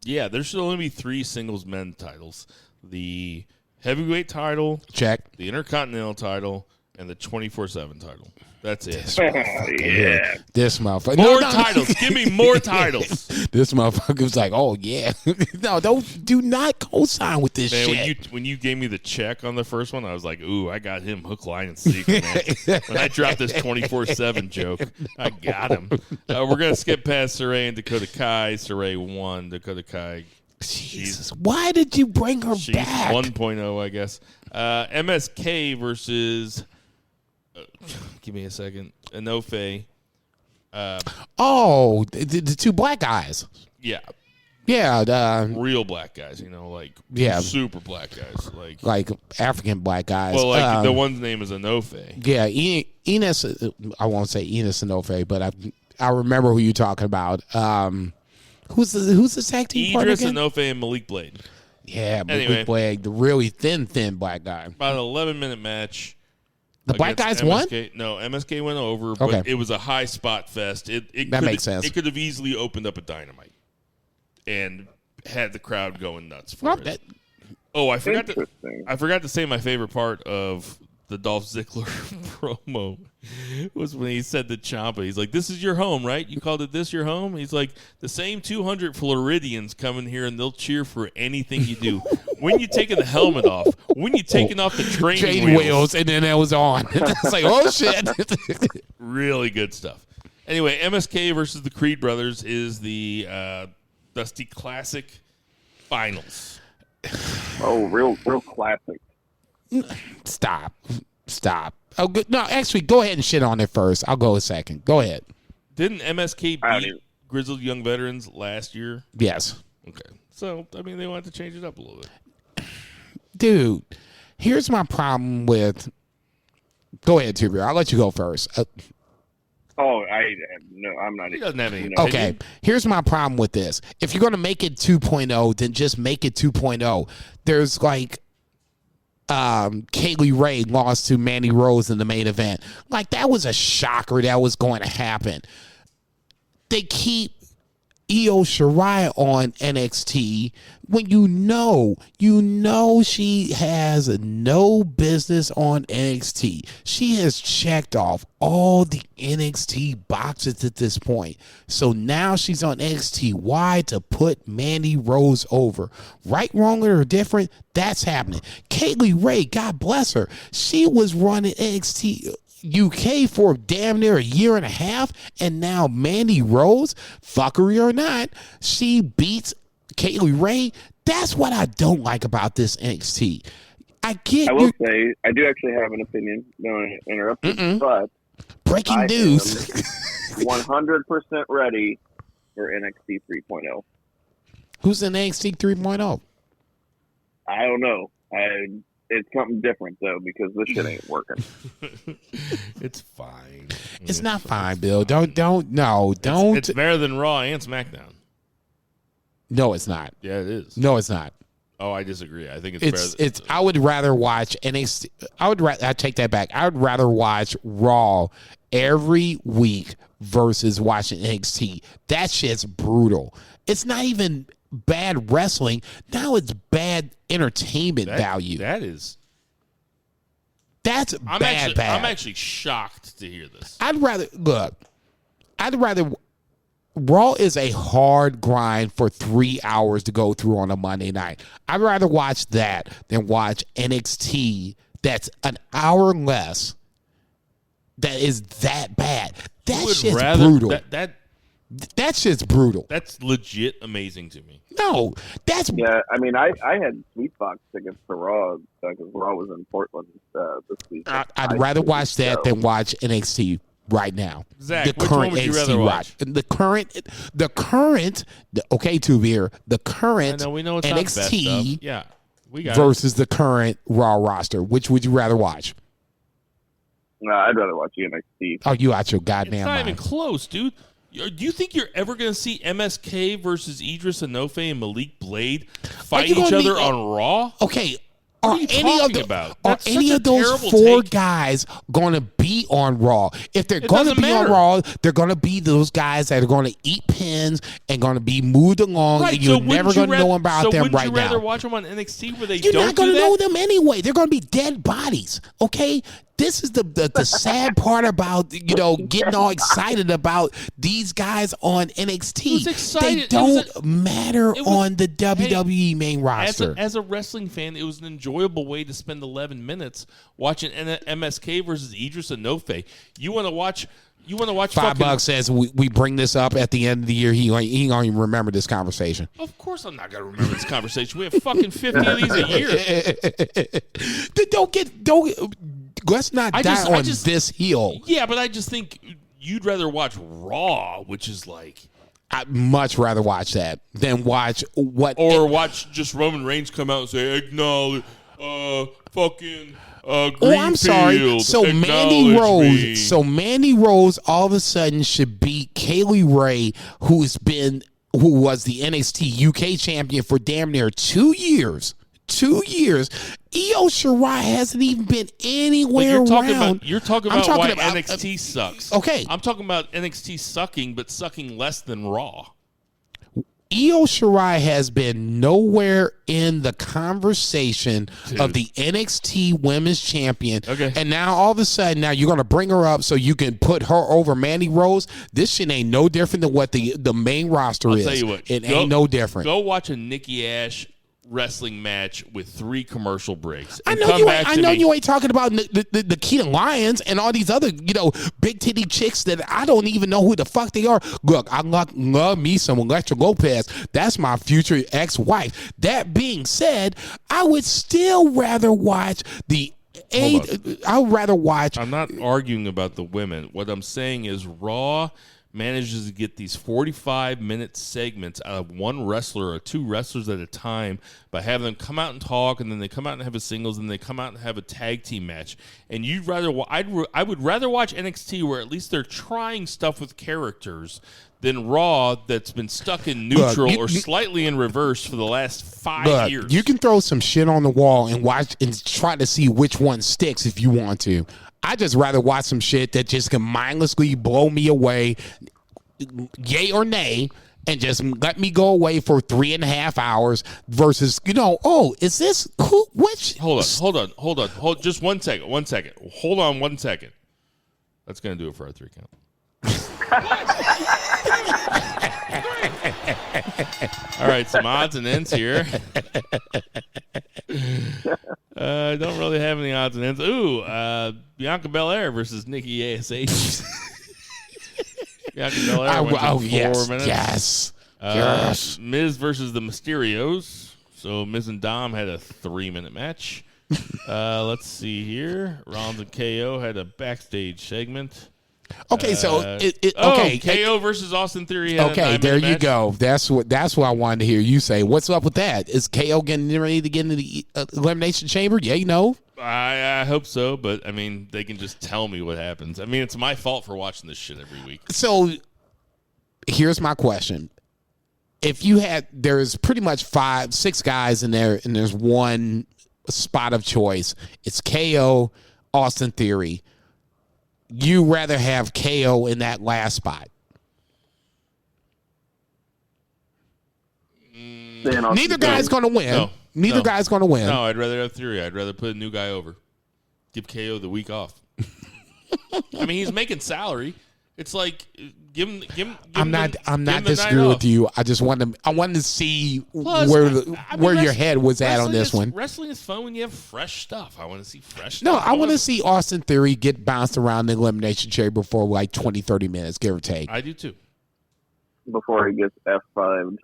Yeah, there should only be 3 singles men titles: the heavyweight title, Check. the Intercontinental title, and the 24/7 title. That's it. yeah. This motherfucker. More titles. Give me more titles. This motherfucker was like, oh, yeah. No, do not co-sign with this Man, shit. when you gave me the check on the first one, I was like, ooh, I got him hook, line, and sinker, man. When I dropped this 24/7 joke, I got him. We're going to skip past Saray and Dakota Kai. Saray won. Dakota Kai, Jesus, why did you bring her she's back? 1.0, I guess. MSK versus... give me a second. Inofe. The 2 black guys. Yeah. Yeah, Real black guys, Yeah. super black guys. like African black guys. Well, the one's name is Inofe. Yeah, Enos. I won't say Enos Inofe, but I remember who you're talking about. Who's the tag team partner Idris again? Inofe and Malik Blade. Yeah, Anyway. Malik Blade, the really thin black guy. About an 11-minute match. The black guys against won? MSK. No, MSK went over, but Okay. it was a high spot fest. That makes sense. It could have easily opened up a Dynamite and had the crowd going nuts for Well, it. that- Oh, I forgot Interesting. to say my favorite part of the Dolph Ziggler promo was when he said to Ciampa, he's like, "This is your home, right? You called it this your home?" He's like, "The same 200 Floridians come in here and they'll cheer for anything you do. When you taking the helmet off, when you taking off the training wheels," and then that was on. It's like, oh shit! Really good stuff. Anyway, MSK versus the Creed Brothers is the Dusty Classic Finals. Oh, real classic. Stop. Oh, good. No, actually, go ahead and shit on it first. I'll go a second. Go ahead. Didn't MSK beat Grizzled Young Veterans last year? Yes. Okay. So, I mean, they wanted to change it up a little bit. Dude, here's my problem with... Go ahead, Tuber. I'll let you go first. I'm not. He doesn't have any. Okay, here's my problem with this. If you're going to make it 2.0, then just make it 2.0. There's like... Kaylee Ray lost to Mandy Rose in the main event. Like, that was a shocker that was going to happen. They keep Io Shirai on NXT when you know she has no business on NXT. She has checked off all the NXT boxes at this point. So now she's on NXT. Why? To put Mandy Rose over. Right, wrong, or different, that's happening. Kaylee Ray, God bless her, she was running NXT UK for damn near a year and a half, and now Mandy Rose, fuckery or not, she beats Kaylee Ray. That's what I don't like about this NXT. I will say, I do actually have an opinion. No interruption, but breaking news. 100% ready for NXT 3.0. Who's in NXT 3.0? I don't know. It's something different though, because this shit ain't working. It's fine. It's not fine, Bill. Don't. It's better than Raw and SmackDown. No, it's not. Yeah, it is. No, it's not. Oh, I disagree. I think it's better. I would rather watch NXT. I take that back. I would rather watch Raw every week versus watching NXT. That shit's brutal. It's not even bad wrestling. Now it's bad entertainment value. That's bad. I'm actually shocked to hear this. I'd rather Raw is a hard grind for 3 hours to go through on a Monday night. I'd rather watch that than watch NXT that's an hour less that is that bad. That shit's brutal. That shit's brutal. That's legit amazing to me. No, that's... Yeah, I mean, I had Sweet Box tickets to Raw because Raw was in Portland this week. I'd rather watch that than watch NXT right now. Zach, which one would you rather watch? The current, okay, Tuvir, the current we know it's NXT yeah, we got versus the current Raw roster. Which would you rather watch? No, I'd rather watch NXT. Oh, you out your goddamn It's not mind. even close, dude. Do you think you're ever going to see MSK versus Idris Enofe and Malik Blade fight each other on Raw? Okay. What are you talking about? Are any of those four guys going to be on Raw? If they're going to be on Raw, they're going to be those guys that are going to eat pins and going to be moved along, and you're never going to know about them right now. So would you rather watch them on NXT where you're not going to know them anyway. They're going to be dead bodies, okay? This is the sad part about, getting all excited about these guys on NXT. They don't matter on the WWE main roster. As a wrestling fan, it was an enjoyable way to spend 11 minutes watching MSK versus Idris Enofe. You want to watch $5 says we bring this up at the end of the year. He don't even remember this conversation. Of course I'm not going to remember this conversation. We have fucking 50 of these a year. Let's not die on this hill. Yeah, but I just think you'd rather watch Raw, which is like... I'd much rather watch that than watch what... Or watch just Roman Reigns come out and say, acknowledge, fucking... I'm sorry. So Mandy Rose all of a sudden should beat Kaylee Ray, who was the NXT UK champion for damn near 2 years. 2 years. Io Shirai hasn't even been anywhere around. You're talking about why NXT sucks. Okay. I'm talking about NXT sucking, but sucking less than Raw. Io Shirai has been nowhere in the conversation of the NXT Women's Champion. Okay. And now all of a sudden, now you're going to bring her up so you can put her over Mandy Rose. This shit ain't no different than what the main roster is. I'll tell you what. It ain't no different. Go watch a Nikki Ash wrestling match with 3 commercial breaks. I know you ain't talking about the Keaton Lyons and all these other, big titty chicks that I don't even know who the fuck they are. Look, I love me some Electra Lopez. That's my future ex-wife. That being said, I would still rather watch I would rather watch. I'm not arguing about the women. What I'm saying is Raw manages to get these 45-minute segments out of one wrestler or 2 wrestlers at a time by having them come out and talk, and then they come out and have a singles, and they come out and have a tag team match. And I would rather watch NXT where at least they're trying stuff with characters than Raw that's been stuck in neutral or slightly in reverse for the last 5 years. You can throw some shit on the wall and watch and try to see which one sticks if you want to. I just rather watch some shit that just can mindlessly blow me away, yay or nay, and just let me go away for 3.5 hours versus, is this who? Which? Hold on. Just 1 second. Hold on 1 second. That's gonna do it for our 3 count. All right, some odds and ends here. I don't really have any odds and ends. Ooh, Bianca Belair versus Nikki ASH. Bianca Belair went 4 minutes. Yes. Miz versus the Mysterios. So Miz and Dom had a 3-minute match. Let's see here. Rollins and KO had a backstage segment. Okay, so KO versus Austin Theory. Okay, there you go. That's what I wanted to hear you say. What's up with that? Is KO getting ready to get into the Elimination Chamber? Yeah, I hope so, but I mean, they can just tell me what happens. I mean, it's my fault for watching this shit every week. So, here's my question: if there's pretty much 5-6 guys in there, and there's one spot of choice, it's KO, Austin Theory. You rather have KO in that last spot? Neither guy's going to win. No, Neither guy's going to win. No, I'd rather have Theory. I'd rather put a new guy over. Give KO the week off. I mean, he's making salary. It's like give him. I'm not disagreeing with you. I just wanted to see where your head was at on this one. Wrestling is fun when you have fresh stuff. I want to see fresh stuff. No, I want to see Austin Theory get bounced around the Elimination Chamber for like 20-30 minutes, give or take. I do too. Before he gets F5'd.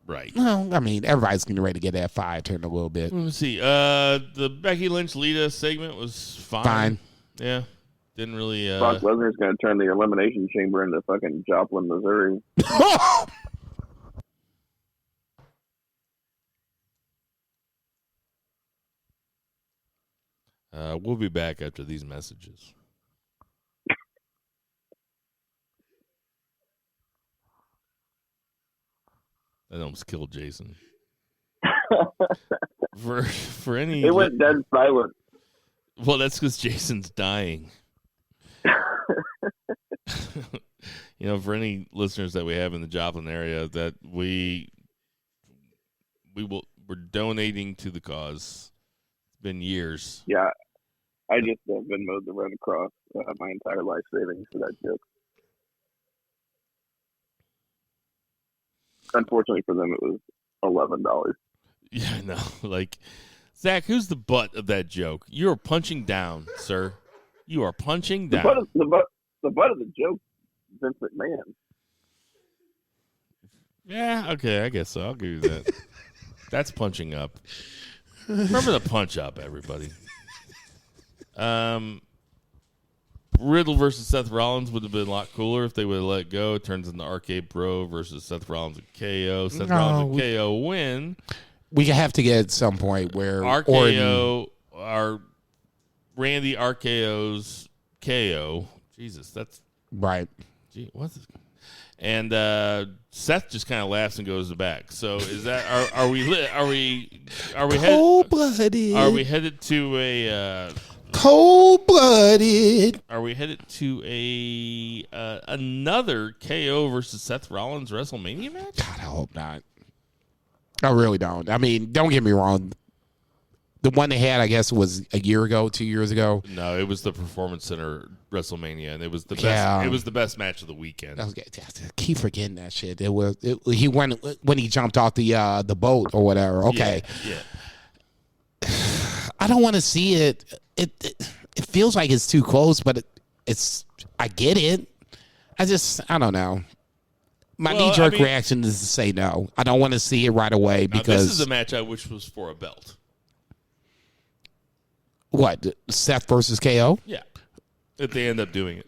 Right. Well, I mean, everybody's getting ready to get F5 turned a little bit. Let me see. The Becky Lynch-Lita segment was fine. Yeah. Didn't really. Brock Lesnar's going to turn the Elimination Chamber into fucking Joplin, Missouri. We'll be back after these messages. That almost killed Jason. For any, it went dead silent. Well, that's because Jason's dying. For any listeners that we have in the Joplin area, that we're donating to the cause. It's been years. Yeah, I just have Venmo'd the Red Cross my entire life savings for that joke. Unfortunately for them, it was $11. Yeah, I know. Like, Zach, who's the butt of that joke? You are punching down, sir. You are punching down. The butt of the joke, Vince McMahon. Yeah, okay, I guess so. I'll give you that. That's punching up. Remember the punch up, everybody. Riddle versus Seth Rollins would have been a lot cooler if they would have let it go. It turns into Arcade Pro versus Seth Rollins and KO. Rollins and KO win. We have to get at some point where RKO are Randy RKO's KO. Jesus, that's right. Gee, what's this? And Seth just kind of laughs and goes back. So is that are we headed to a Cold-blooded. Are we headed to another KO versus Seth Rollins WrestleMania match? God, I hope not. I really don't. I mean, don't get me wrong. The one they had, I guess, was a year ago, 2 years ago. No, it was the Performance Center WrestleMania, and it was the best. Yeah. It was the best match of the weekend. I keep forgetting that shit. He went when he jumped off the boat or whatever. Okay, Yeah. I don't want to see it. It feels like it's too close, but it's. I get it. I don't know. My knee-jerk reaction is to say no. I don't want to see it right away because this is a match I wish was for a belt. What, Seth versus KO? Yeah, if they end up doing it.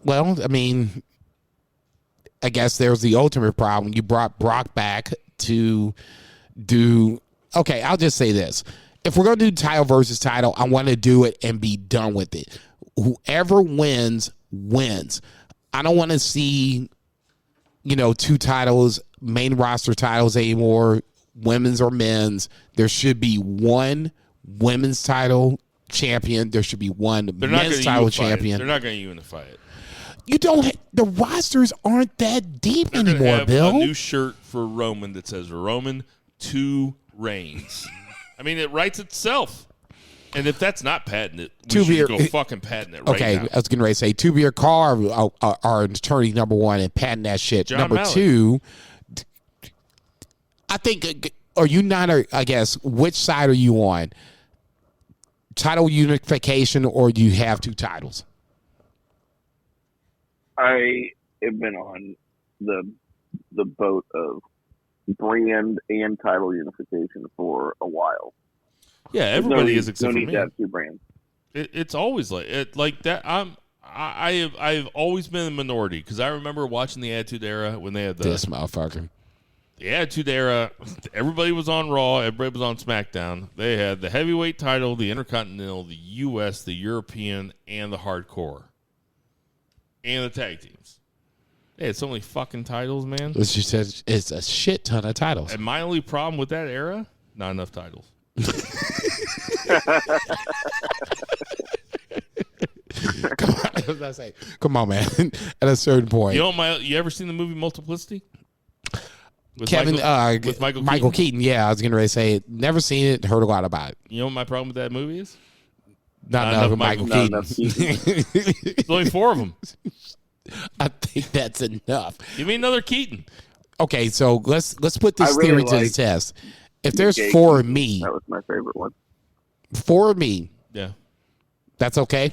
Well, I mean, I guess there's the ultimate problem. You brought Brock back to do. Okay, I'll just say this: if we're going to do title versus title, I want to do it and be done with it. Whoever wins wins. I don't want to see, two titles, main roster titles anymore, women's or men's. There should be one women's title champion. There should be one men's title champion. They're not going to unify it. You don't. The rosters aren't that deep anymore, Bill. A new shirt for Roman that says Roman 2 Reigns. I mean, it writes itself. And if that's not patented, we should go fucking patent it right now. I was going to say, Tubular Carr are attorney number one and patent that shit. John Number Mallett. 2, I think, are you not, I guess, which side are you on? Title unification, or do you have 2 titles? I have been on the boat of brand and title unification for a while. Yeah, everybody is except no for need me. to have 2 brands. It's always like that. I've always been a minority because I remember watching the Attitude Era when they had This motherfucker. the Attitude Era. Everybody was on Raw. Everybody was on SmackDown. They had the heavyweight title, the Intercontinental, the U.S., the European, and the Hardcore, and the tag teams. They had so many fucking titles, man. It's a shit ton of titles. And my only problem with that era, not enough titles. Come on, man. At a certain point, You ever seen the movie Multiplicity? With Michael Keaton. Yeah, I was gonna say, never seen it. Heard a lot about it. You know what my problem with that movie is? Not enough Michael Keaton. There's only 4 of them. I think that's enough. Give me another Keaton. Okay, so let's put this theory to the test. If there's 4 of me, that was my favorite one. 4 of me, Yeah. that's okay.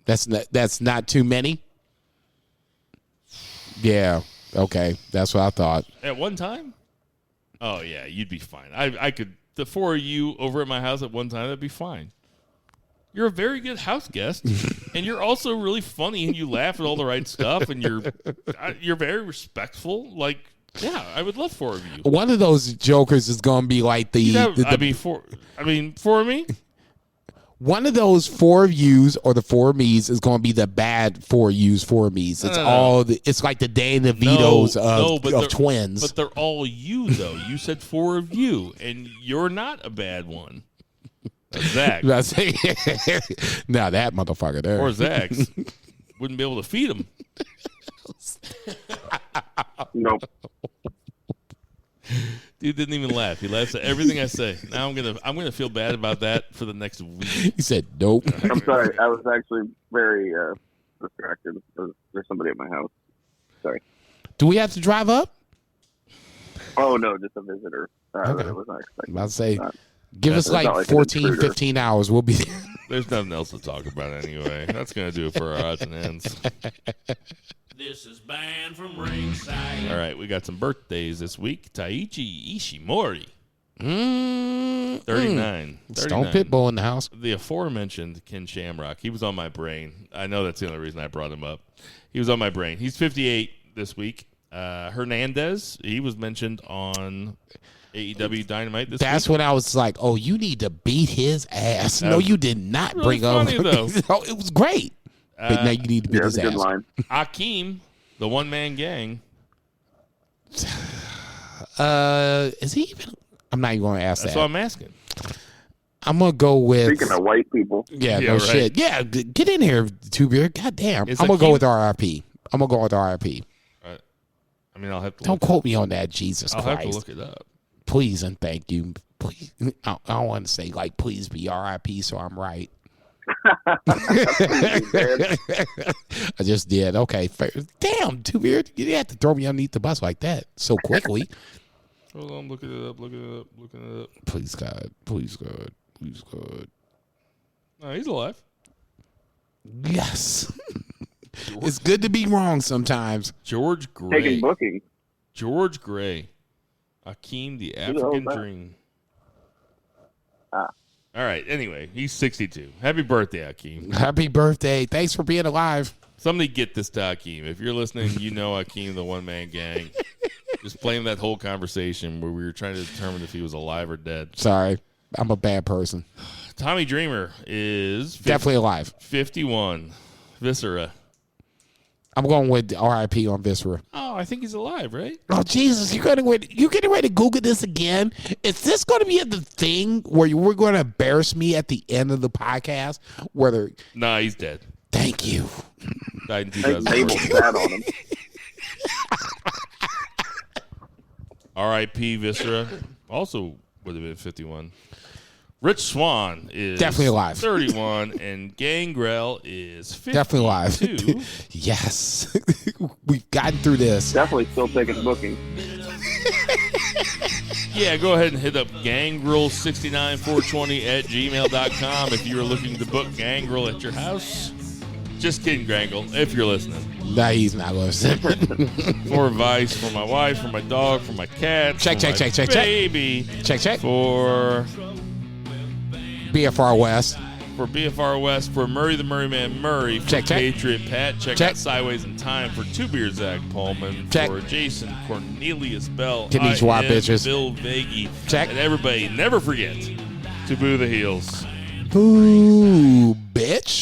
That's not too many. Yeah. Okay, that's what I thought. At one time? Oh, yeah, you'd be fine. I could, the 4 of you over at my house at one time, that'd be fine. You're a very good house guest, and you're also really funny, and you laugh at all the right stuff, and you're very respectful. Like, yeah, I would love 4 of you. One of those jokers is going to be like 4 of me? One of those 4 of yous or the 4 of me's is going to be the bad 4 yous, 4 of me's. It's it's like the Dan DeVitos of twins. But they're all you, though. You said 4 of you, and you're not a bad one. Zach. Now that motherfucker there. Or Zach's. Wouldn't be able to feed him. Nope. Dude didn't even laugh. He laughs at everything I say. Now I'm gonna feel bad about that for the next week. He said nope. I'm sorry. I was actually very distracted. There's somebody at my house. Sorry. Do we have to drive up? Oh no, just a visitor. Okay. That was not expected. I'll say, give us like 14, 15 hours. We'll be there. There's nothing else to talk about anyway. That's gonna do it for our odds and ends. This is banned from ringside. All right, we got some birthdays this week. Taichi Ishimori, 39. Stone Pitbull in the house. The aforementioned Ken Shamrock. He was on my brain. I know that's the only reason I brought him up. He was on my brain. He's 58 this week. Hernandez, he was mentioned on AEW Dynamite this week. That's when I was like, oh, you need to beat his ass. No, you did not really bring up. Funny, though. It was great. But now you need to beat his ass. Line. Akeem, the one-man gang. Is he even? I'm not even going to ask That's that. what I'm asking. I'm gonna go with. Speaking of white people, Yeah, Yeah, no right. shit. Yeah, get in here, Two Beard. God damn. Is I'm gonna go Akeem- with RIP. I'm gonna go with RIP. I mean, I'll have to. Don't look quote me on that, Jesus I'll Christ. have to look it up. Please and thank you. Please, I don't want to say like please be RIP, so I'm right. I just did. Okay, fair. Damn, Two Beard, you didn't have to throw me underneath the bus like that so quickly. Hold on, looking it up. Looking it up. Please God, please God, please God. No, he's alive. Yes. It's good to be wrong sometimes. George Gray. taking booking. George Gray. Akeem the African Dream. Ah. All right. Anyway, he's 62. Happy birthday, Akeem. Happy birthday. Thanks for being alive. Somebody get this to Akeem. If you're listening, you know Akeem, the one-man gang. Just playing that whole conversation where we were trying to determine if he was alive or dead. Sorry. I'm a bad person. Tommy Dreamer is Definitely alive. 51. Viscera. I'm going with RIP on Viscera. Oh, I think he's alive, right? Oh, Jesus. You're getting ready to Google this again? Is this going to be the thing where we're going to embarrass me at the end of the podcast? Nah, he's dead. Thank you. Died in They 2014. labeled that on him. R.I.P. Viscera. Also would have been 51. Rich Swann is Definitely alive. 31, and Gangrel is 52. Definitely alive. Yes. We've gotten through this. Definitely still taking booking. Yeah, go ahead and hit up gangrel69420 at gmail.com if you're looking to book Gangrel at your house. Just kidding, Gangrel, if you're listening. Nah, he's not listening. For advice for my wife, for my dog, for my cat, Check. baby. Check. For BFR West. BFR West, for Murray the Murray Man Murray, for Check. Patriot Pat, check Check. out Sideways in Time, for Two Beard Zach Pullman, Check. for Jason Cornelius Bell, Konnichiwa, I am bitches. Bill Vagey, Check. and everybody never forget to boo the heels. Boo, bitch.